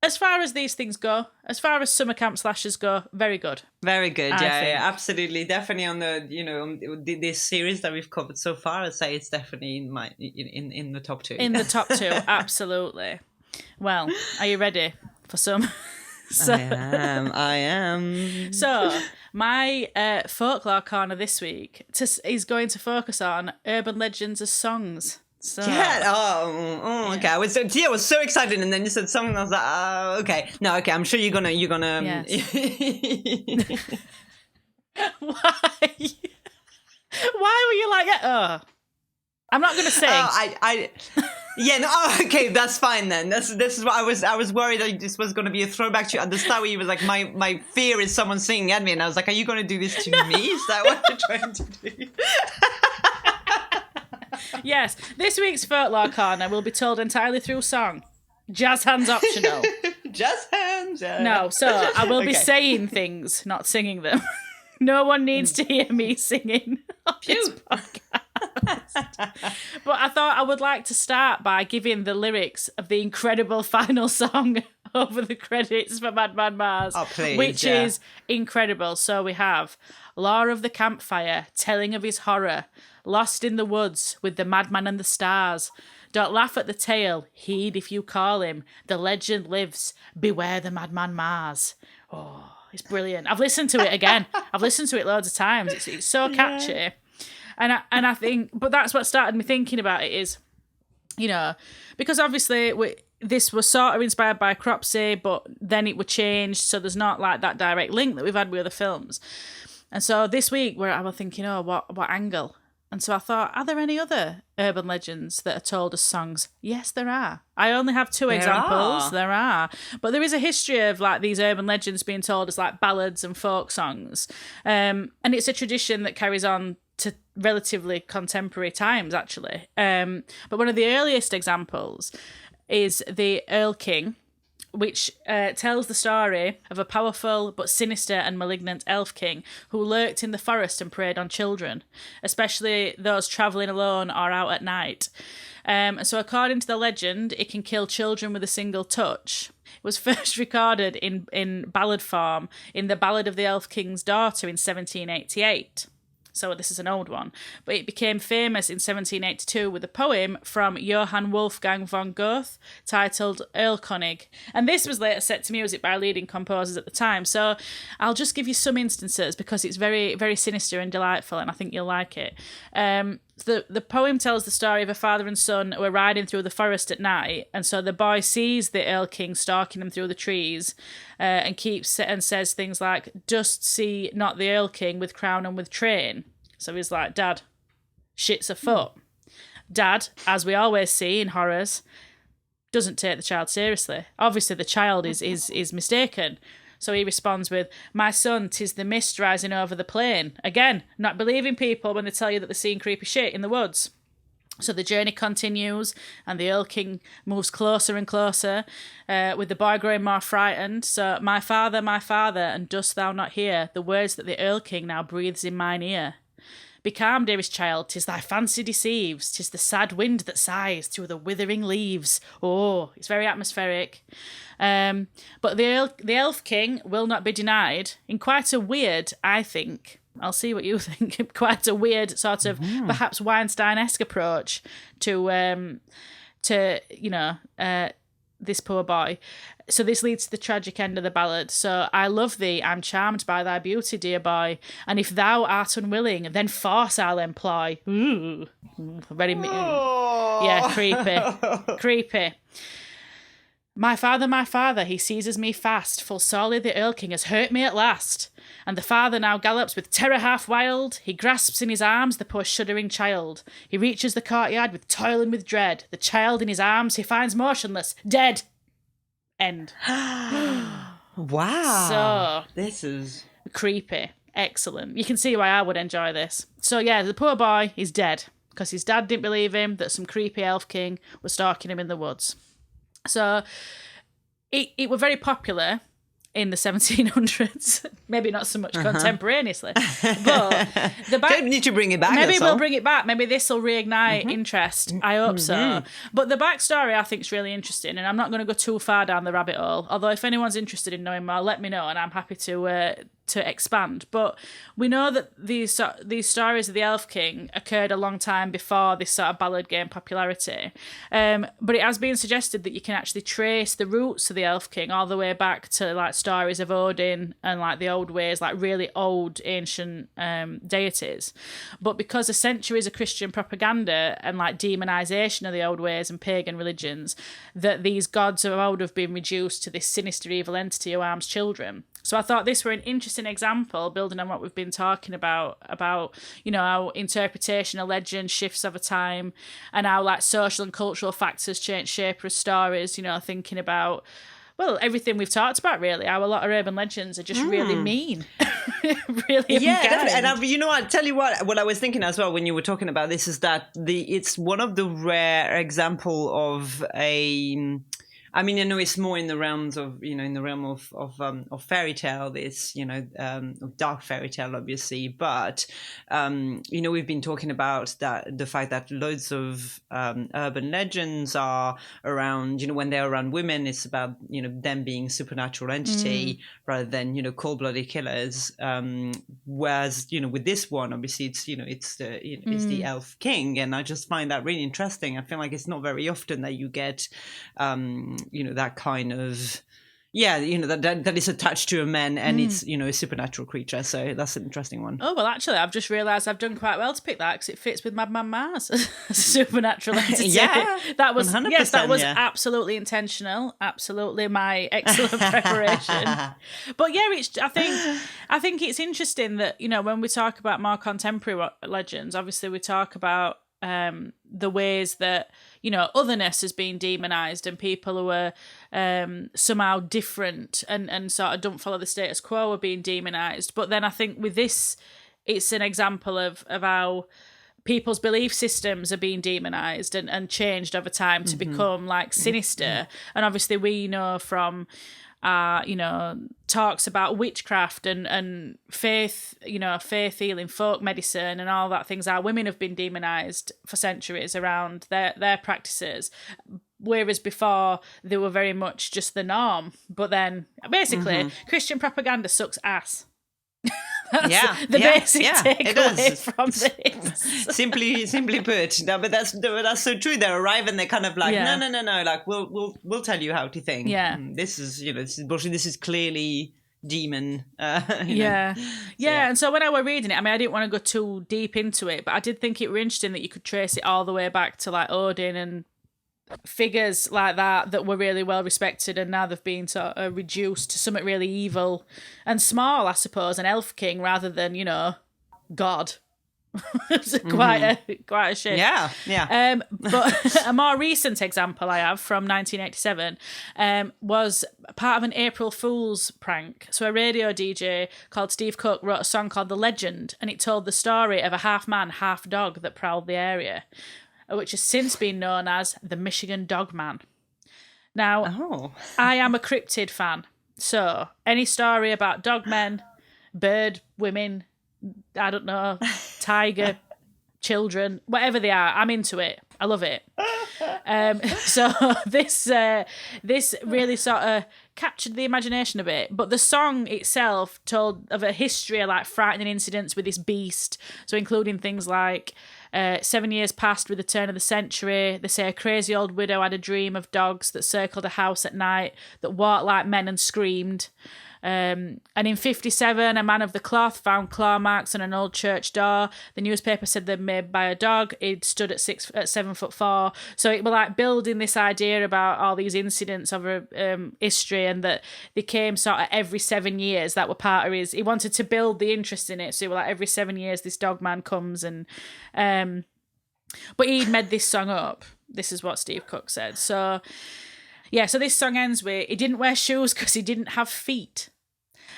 as far as these things go, as far as summer camp slashers go, very good. Very good, absolutely, definitely on the this series that we've covered so far. I'd say it's definitely in the top two. In the top two, absolutely. Well, are you ready for some? I am. So, my folklore corner this week is going to focus on urban legends as songs. So, okay. I was so excited, and then you said something. I was like, okay. No, okay. I'm sure you're gonna. Yes. Why? Why were you like, oh? I'm not gonna sing. Yeah, no, okay, that's fine then. This is what I was worried that this was going to be a throwback to at the start where you was like, my fear is someone singing at me, and I was like, are you going to do this to me? Is that what you're trying to do? Yes, this week's folklore corner will be told entirely through song. Jazz hands optional. Jazz hands. No, so I will be saying things, not singing them. No one needs to hear me singing on this podcast. But I thought I would like to start by giving the lyrics of the incredible final song over the credits for Madman Mars, please, which yeah. is incredible. So we have Law of the Campfire, telling of his horror, lost in the woods with the madman and the stars. Don't laugh at the tale, heed if you call him. The legend lives, beware the Madman Mars. Oh, it's brilliant. I've listened to it again. I've listened to it loads of times. It's so catchy. Yeah. And I think, but that's what started me thinking about it is, you know, because obviously this was sort of inspired by Cropsey, but then it was changed, so there's not like that direct link that we've had with other films. And so this week I was thinking, oh, what angle? And so I thought, are there any other urban legends that are told as songs? Yes, there are. I only have two examples. There are. But there is a history of like these urban legends being told as like ballads and folk songs. And it's a tradition that carries on to relatively contemporary times, actually. But one of the earliest examples is the Erl King, which tells the story of a powerful but sinister and malignant elf king who lurked in the forest and preyed on children, especially those travelling alone or out at night. So according to the legend, it can kill children with a single touch. It was first recorded in ballad form in the Ballad of the Elf King's Daughter in 1788. So this is an old one. But it became famous in 1782 with a poem from Johann Wolfgang von Goethe titled Erlkönig. And this was later set to music by leading composers at the time. So I'll just give you some instances because it's very, very sinister and delightful, and I think you'll like it. The poem tells the story of a father and son who are riding through the forest at night, and so the boy sees the Erl King stalking them through the trees, and says things like, "Dost see not the Erl King with crown and with train?" So he's like, "Dad, shit's afoot." Dad, as we always see in horrors, doesn't take the child seriously. Obviously, the child is mistaken. So he responds with, "My son, 'tis the mist rising over the plain." Again, not believing people when they tell you that they're seeing creepy shit in the woods. So the journey continues, and the Erl King moves closer and closer, with the boy growing more frightened. So, my father, and dost thou not hear the words that the Erl King now breathes in mine ear? Be calm, dearest child, 'tis thy fancy deceives, 'tis the sad wind that sighs through the withering leaves. Oh, it's very atmospheric. But the Elf King will not be denied in quite a weird, I think, I'll see what you think, quite a weird sort of perhaps Weinstein-esque approach to this poor boy. So this leads to the tragic end of the ballad. So, "I love thee, I'm charmed by thy beauty, dear boy, and if thou art unwilling, then force I'll employ." Ooh, very yeah, creepy. My father, he seizes me fast, full sorely the Erl King has hurt me at last." And the father now gallops with terror half wild. He grasps in his arms the poor shuddering child. He reaches the courtyard with toil and with dread. The child in his arms he finds motionless, dead. End. Wow. So this is creepy. Excellent. You can see why I would enjoy this. So yeah, the poor boy is dead because his dad didn't believe him that some creepy elf king was stalking him in the woods. So it were very popular in the 1700s, maybe not so much contemporaneously, but don't need to bring it back. Maybe we'll bring it back. Maybe this will reignite interest. I hope so. But the backstory I think is really interesting, and I'm not going to go too far down the rabbit hole. Although if anyone's interested in knowing more, let me know, and I'm happy to expand. But we know that these stories of the Elf King occurred a long time before this sort of ballad gained popularity. But it has been suggested that you can actually trace the roots of the Elf King all the way back to like stories of Odin and like the old ways, like really old ancient deities. But because of centuries of Christian propaganda and like demonization of the old ways and pagan religions, that these gods of old have been reduced to this sinister evil entity who harms children. So I thought this were an interesting example, building on what we've been talking about, you know, how interpretation of legend shifts over time and how like social and cultural factors change shape of stories, you know, thinking about, well, everything we've talked about really, how a lot of urban legends are just really mean. Really definitely. And you know what, tell you what I was thinking as well when you were talking about this is that it's one of the rare example of I mean, I know it's more in the realms of, in the realm of fairy tale, this, of dark fairy tale, obviously. But, we've been talking about the fact that loads of urban legends are around, when they're around women, it's about, them being supernatural entity rather than, cold-blooded killers. Whereas, with this one, obviously, it's the elf king. And I just find that really interesting. I feel like it's not very often that you get, that kind of that is attached to a man, and it's a supernatural creature, so that's an interesting one. Oh, well, actually, I've just realised I've done quite well to pick that, because it fits with Madman Mars. Supernatural entity. Yeah, that was 100%, that was absolutely intentional, absolutely my excellent preparation. But yeah, I think it's interesting that, when we talk about more contemporary legends, obviously we talk about the ways that otherness has been demonized, and people who are somehow different and sort of don't follow the status quo are being demonized. But then I think with this, it's an example of how people's belief systems are being demonized and changed over time to become like sinister. And obviously we know from talks about witchcraft and faith, faith healing, folk medicine and all that things, our women have been demonized for centuries around their practices, whereas before they were very much just the norm. But then basically Christian propaganda sucks ass. That's the basic takeaway from this. simply put. No, but that's so true. They arrive and they're kind of like, no. Like we'll tell you how to think. Yeah. This is this is bullshit. This is clearly demon. Yeah. And so when I were reading it, I mean, I didn't want to go too deep into it, but I did think it were interesting that you could trace it all the way back to like Odin and figures like that were really well respected, and now they've been sort of reduced to something really evil and small, I suppose, an elf king rather than God. It's quite a shift. Yeah. But a more recent example I have from 1987 was part of an April Fool's prank. So a radio DJ called Steve Cook wrote a song called The Legend, and it told the story of a half man, half dog that prowled the area, which has since been known as the Michigan Dog Man. Now, I am a cryptid fan, so any story about dog men, bird women, I don't know, tiger children, whatever they are, I'm into it. I love it. So this really sort of captured the imagination a bit. But the song itself told of a history of like frightening incidents with this beast. So including things like 7 years passed with the turn of the century. They say a crazy old widow had a dream of dogs that circled a house at night that walked like men and screamed. And in 1957, a man of the cloth found claw marks on an old church door. The newspaper said they're made by a dog. It stood at 7'4". So it was like building this idea about all these incidents over history, and that they came sort of every 7 years. That were part of his. He wanted to build the interest in it. So it was like every 7 years this dog man comes, and but he'd made this song up. This is what Steve Cook said. So this song ends with, he didn't wear shoes because he didn't have feet,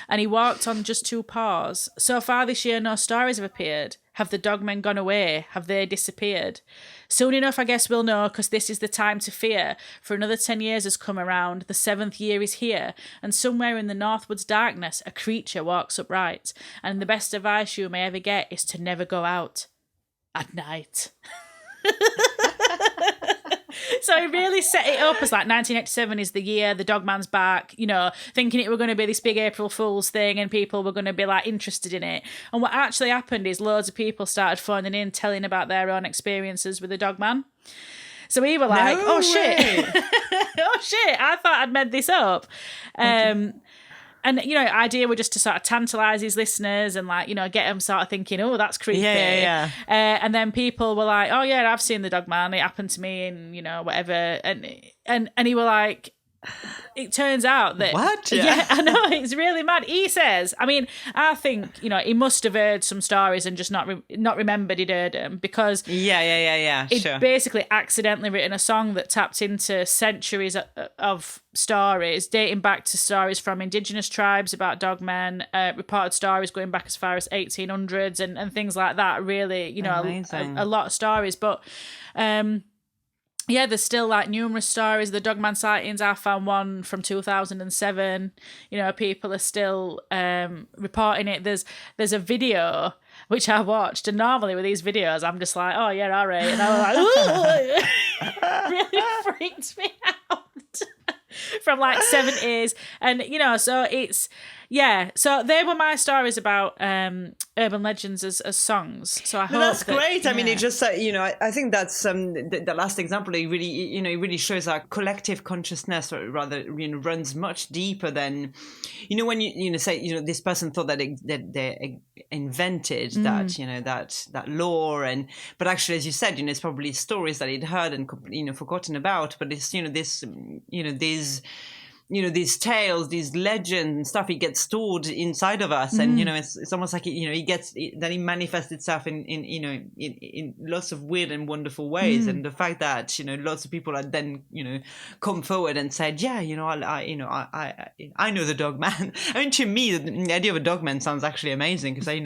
and he walked on just 2 paws. So far this year, no stories have appeared. Have the dogmen gone away? Have they disappeared? Soon enough, I guess we'll know, because this is the time to fear. For another 10 years has come around, the 7th year is here, and somewhere in the northward's darkness, a creature walks upright, and the best advice you may ever get is to never go out at night. So he really set it up as like 1987 is the year the Dogman's back, thinking it were going to be this big April Fool's thing and people were going to be like interested in it. And what actually happened is loads of people started phoning in, telling about their own experiences with the Dogman. So we were like, shit. Oh shit, I thought I'd made this up. And, idea were just to sort of tantalise his listeners and, like, get them sort of thinking, oh, that's creepy. Yeah. And then people were like, oh, yeah, I've seen the dog man. It happened to me and, whatever. And he were like, it turns out that... What? Yeah, I know, it's really mad. He says, I mean, I think, he must have heard some stories and just not remembered he'd heard them, because... Yeah, he'd sure. basically accidentally written a song that tapped into centuries of stories, dating back to stories from indigenous tribes about dogmen, reported stories going back as far as 1800s and things like that, really, a lot of stories. But... yeah, there's still like numerous stories. The Dogman sightings, I found one from 2007. You know, people are still reporting it. There's a video which I watched, and normally with these videos, I'm just like, oh yeah, all right, and I was like, it really freaked me out from like 70s, and you know, so it's. Yeah, so they were my stories about urban legends as songs. So I hope that's great. Yeah. I mean, it just I think that's the last example. It really it really shows our collective consciousness, or rather, runs much deeper than, when you say this person thought that they invented that that law, but actually, as you said, it's probably stories that he'd heard and forgotten about. But it's these tales, these legends and stuff, it gets stored inside of us, and it's almost like he manifests itself in lots of weird and wonderful ways. And the fact that lots of people are then come forward and said, yeah, I know the dog man. I mean, to me, the idea of a dog man sounds actually amazing, because I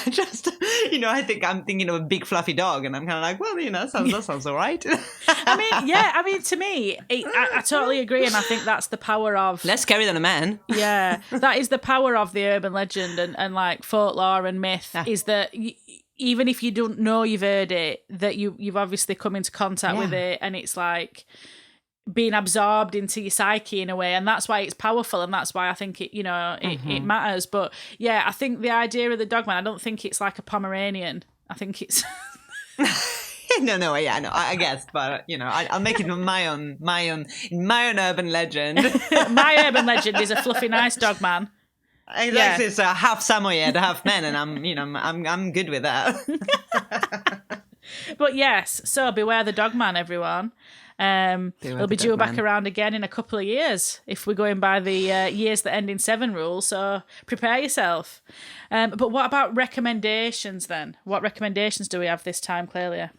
just I think I'm thinking of a big fluffy dog, and I'm kind of like, well, that sounds all right. I mean, to me, I totally agree, and I think that's the power of less scary than a man. Yeah, that is the power of the urban legend and like folklore and myth, is that even if you don't know you've heard it, that you've obviously come into contact with it, and it's like being absorbed into your psyche in a way, and that's why it's powerful, and that's why I think it it matters. But yeah, I think the idea of the dogman, I don't think it's like a Pomeranian. I think it's No, yeah, no, I guess, but I'll make it my own urban legend. My urban legend is a fluffy, nice dog man. Exactly, it's a half Samoyed, half man, and I'm good with that. But yes, so beware the dog man, everyone. They'll be due back around again in a couple of years if we're going by the years that end in 7 rule, so prepare yourself. But what about recommendations then? What recommendations do we have this time, Clelia?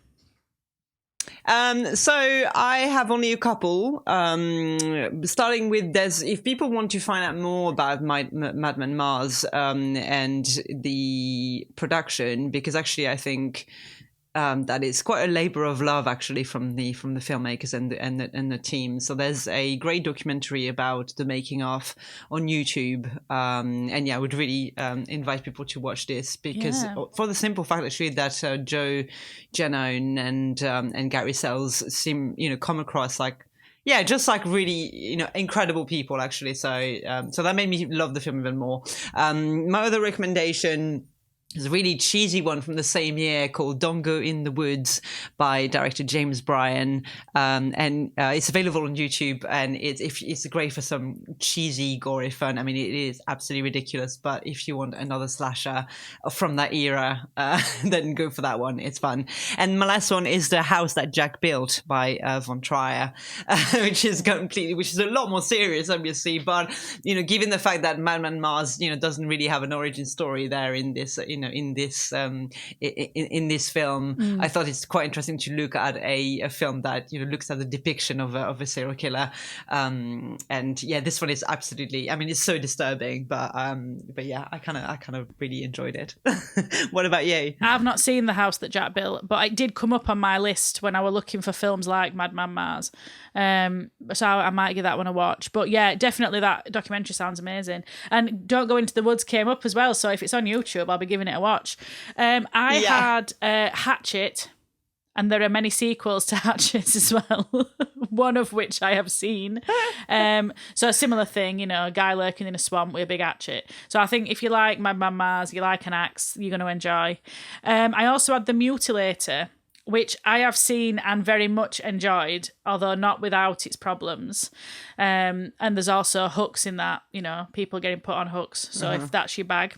So I have only a couple, starting with if people want to find out more about Madman Mars and the production, because actually I think that is quite a labor of love, actually, from the filmmakers and the team. So there's a great documentary about the making of on YouTube, and I would really invite people to watch this, because for the simple fact actually that Joe Janone and Gary Sells seem come across like just like really incredible people, actually. So that made me love the film even more. My other recommendation is a really cheesy one from the same year called Don't Go in the Woods by director James Bryan, and it's available on YouTube, and it's great for some cheesy, gory fun. I mean, it is absolutely ridiculous, but if you want another slasher from that era, then go for that one. It's fun. And my last one is The House That Jack Built by Von Trier, which is a lot more serious, obviously, but given the fact that Madman Mars doesn't really have an origin story there in this in this film, I thought it's quite interesting to look at a film that looks at the depiction of a serial killer, and this one is absolutely, I mean, it's so disturbing, but yeah, I kind of really enjoyed it. What about you? I've not seen The House That Jack Built, but it did come up on my list when I were looking for films like Madman Mars, so I might give that one a watch. But yeah, definitely that documentary sounds amazing. And Don't Go Into the Woods came up as well, so if it's on YouTube, I'll be giving it a watch. I had Hatchet, and there are many sequels to Hatchet as well, one of which I have seen. So a similar thing, a guy lurking in a swamp with a big hatchet. So I think if you like Madman Mars, you like an axe, you're going to enjoy. I also had The Mutilator, which I have seen and very much enjoyed, although not without its problems. And there's also hooks in that, people getting put on hooks. So if that's your bag.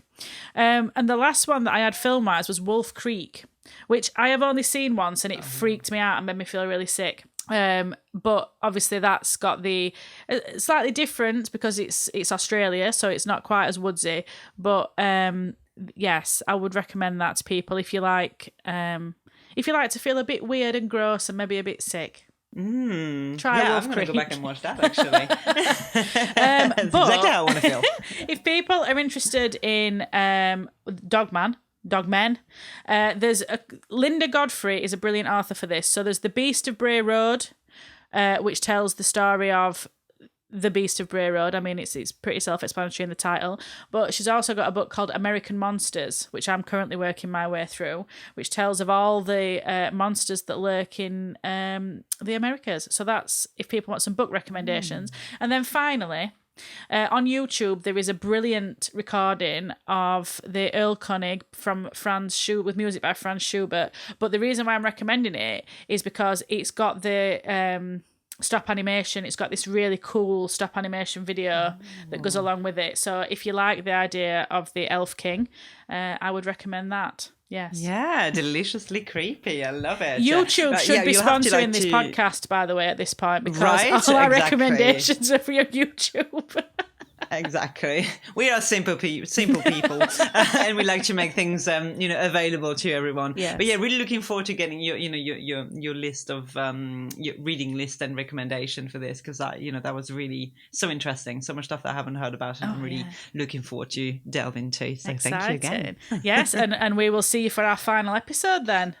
And the last one that I had film-wise was Wolf Creek, which I have only seen once, and it freaked me out and made me feel really sick. But obviously that's got the slightly different because it's Australia, so it's not quite as woodsy. But yes, I would recommend that to people if you like to feel a bit weird and gross and maybe a bit sick. Try Wolf I'm going to go back and watch that, actually. That's but exactly how I want to feel. If people are interested in Dogman, Dogmen. Linda Godfrey is a brilliant author for this. So there's The Beast of Bray Road, which tells the story of the Beast of Bray Road. I mean, it's pretty self-explanatory in the title. But she's also got a book called American Monsters, which I'm currently working my way through, which tells of all the monsters that lurk in the Americas. So that's if people want some book recommendations. And then finally, on YouTube, there is a brilliant recording of the Erlkönig from Franz Schubert, with music by Franz Schubert. But the reason why I'm recommending it is because it's got the stop animation. It's got this really cool stop animation video that goes along with it. So if you like the idea of the Elf King, I would recommend that. Yes. Yeah, deliciously creepy. I love it. YouTube should be sponsoring this podcast, by the way, at this point, because all our recommendations are for your YouTube. Exactly. We are simple people, and we like to make things, available to everyone. Yes. But yeah, really looking forward to getting your list of your reading list and recommendation for this, because that was really so interesting. So much stuff that I haven't heard about, and I'm really looking forward to delve into. So thank you again. Yes, and we will see you for our final episode then.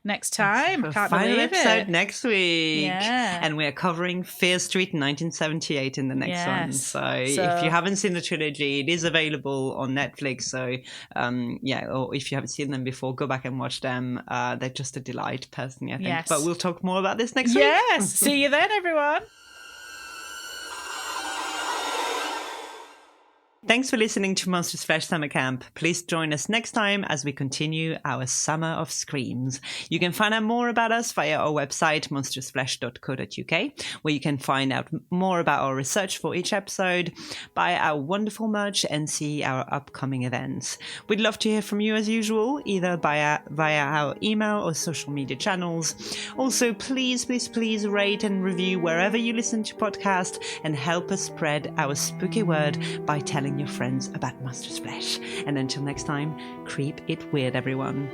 Next time. Can't final believe episode it. next week. Yeah. And we're covering Fear Street 1978 in the next one. So if you haven't seen the trilogy, it is available on Netflix. So or if you haven't seen them before, go back and watch them. They're just a delight, personally, I think. Yes. But we'll talk more about this next week. Yes. See you then, everyone. Thanks for listening to Monsters Flesh Summer Camp. Please join us next time as we continue our Summer of Screams. You can find out more about us via our website, monstersflesh.co.uk, where you can find out more about our research for each episode, buy our wonderful merch, and see our upcoming events. We'd love to hear from you as usual, either via our email or social media channels. Also, please rate and review wherever you listen to podcasts, and help us spread our spooky word by telling your friends about Monsters Flesh. And until next time, creep it weird, everyone.